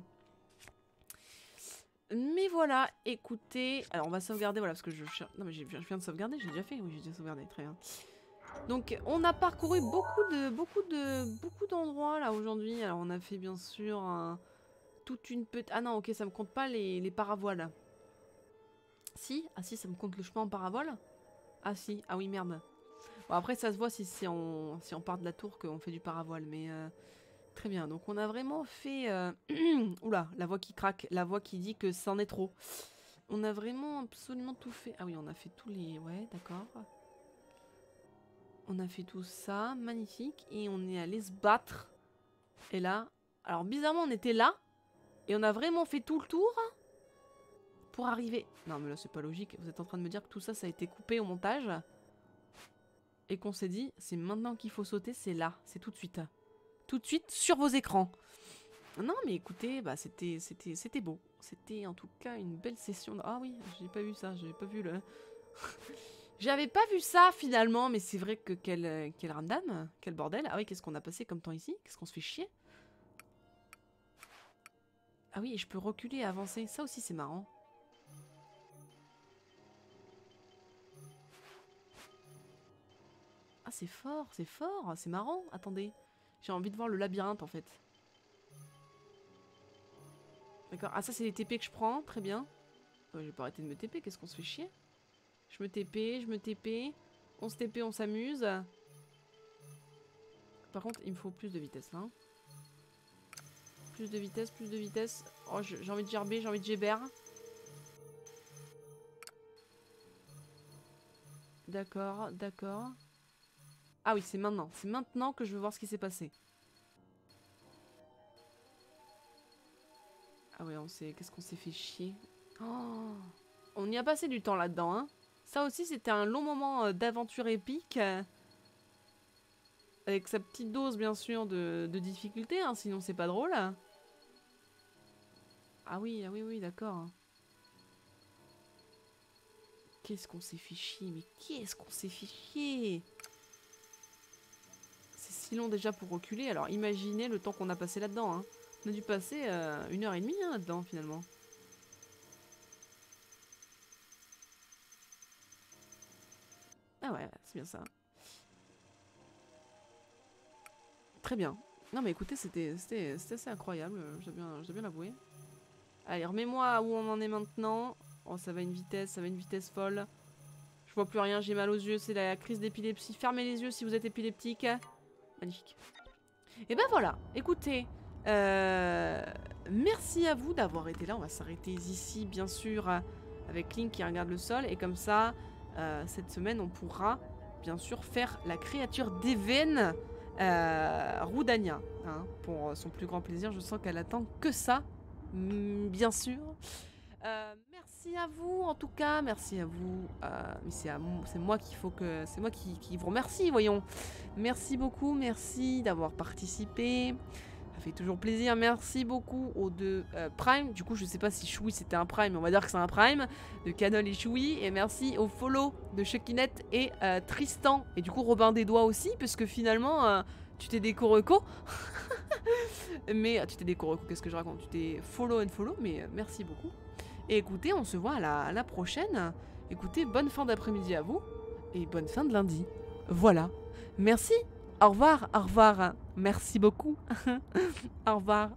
Mais voilà, écoutez... Alors, on va sauvegarder, voilà, parce que je... Non, mais je viens de sauvegarder, j'ai déjà fait. Oui, j'ai déjà sauvegardé, très bien. Donc, on a parcouru beaucoup d'endroits, là, aujourd'hui. Alors, on a fait, bien sûr, toute une petite... Ah non, ok, ça me compte pas les paravoiles. Si? Ah si, ça me compte le chemin en paravole? Ah si, ah oui, merde. Bon, après, ça se voit si on part de la tour qu'on fait du paravoile, mais... Très bien, donc on a vraiment fait... Oula, la voix qui craque, la voix qui dit que c'en est trop. On a vraiment absolument tout fait. Ah oui, on a fait tous les... Ouais, d'accord. On a fait tout ça, magnifique. Et on est allé se battre. Et là... Alors bizarrement, on était là. Et on a vraiment fait tout le tour. Pour arriver... Non mais là c'est pas logique. Vous êtes en train de me dire que tout ça, ça a été coupé au montage. Et qu'on s'est dit, c'est maintenant qu'il faut sauter, c'est là. C'est tout de suite. Tout de suite sur vos écrans. Non mais écoutez, bah c'était beau. C'était en tout cas une belle session. Ah oui, j'ai pas vu ça, j'avais pas vu le... J'avais pas vu ça finalement, mais c'est vrai que quel ramdam, quel bordel. Ah oui, qu'est-ce qu'on a passé comme temps ici? Qu'est-ce qu'on se fait chier? Ah oui, et je peux reculer et avancer. Ça aussi c'est marrant. Ah c'est fort, c'est marrant. Attendez, j'ai envie de voir le labyrinthe en fait. D'accord, ah ça c'est les TP que je prends, très bien. Je vais pas arrêter de me TP, qu'est-ce qu'on se fait chier? Je me TP, on se TP, on s'amuse. Par contre, il me faut plus de vitesse là. Hein. Plus de vitesse. Oh, j'ai envie de gerber, j'ai envie de géber. D'accord. Ah oui, c'est maintenant que je veux voir ce qui s'est passé. Ah ouais, qu'est-ce qu'on s'est fait chier. Oh, on y a passé du temps là-dedans, hein. Ça aussi, c'était un long moment d'aventure épique. Avec sa petite dose, bien sûr, de difficulté, hein, sinon c'est pas drôle. Ah oui, d'accord. Qu'est-ce qu'on s'est fait chier, mais qu'est-ce qu'on s'est fait chier. C'est si long déjà pour reculer, alors imaginez le temps qu'on a passé là-dedans. Hein. On a dû passer 1h30 hein, là-dedans, finalement. Ah ouais, c'est bien ça. Très bien. Non mais écoutez, c'était assez incroyable, je dois bien l'avouer. Allez, remets-moi où on en est maintenant. Oh, ça va à une vitesse folle. Je vois plus rien, j'ai mal aux yeux, c'est la crise d'épilepsie. Fermez les yeux si vous êtes épileptique. Magnifique. Et ben voilà, écoutez, merci à vous d'avoir été là. On va s'arrêter ici, bien sûr, avec Link qui regarde le sol. Et comme ça, cette semaine, on pourra, bien sûr, faire la créature d'Even, Roudania. Hein, pour son plus grand plaisir, je sens qu'elle attend que ça, bien sûr. Merci à vous, en tout cas, merci à vous. Mais c'est moi qu'il faut que... C'est moi qui vous remercie, voyons. Merci beaucoup, merci d'avoir participé. fait toujours plaisir. Merci beaucoup aux deux Prime. Du coup, je sais pas si Choui c'était un Prime, mais on va dire que c'est un Prime. De Canon et Choui. Et merci au follow de Chuckinette et Tristan. Et du coup, Robin des Doigts aussi, parce que finalement, tu t'es des Coroco. Mais tu t'es des Coroco, qu'est-ce que je raconte? Tu t'es follow and follow, mais merci beaucoup. Et écoutez, on se voit à la prochaine. Écoutez, bonne fin d'après-midi à vous. Et bonne fin de lundi. Voilà. Merci. Au revoir, au revoir. Merci beaucoup. Au revoir.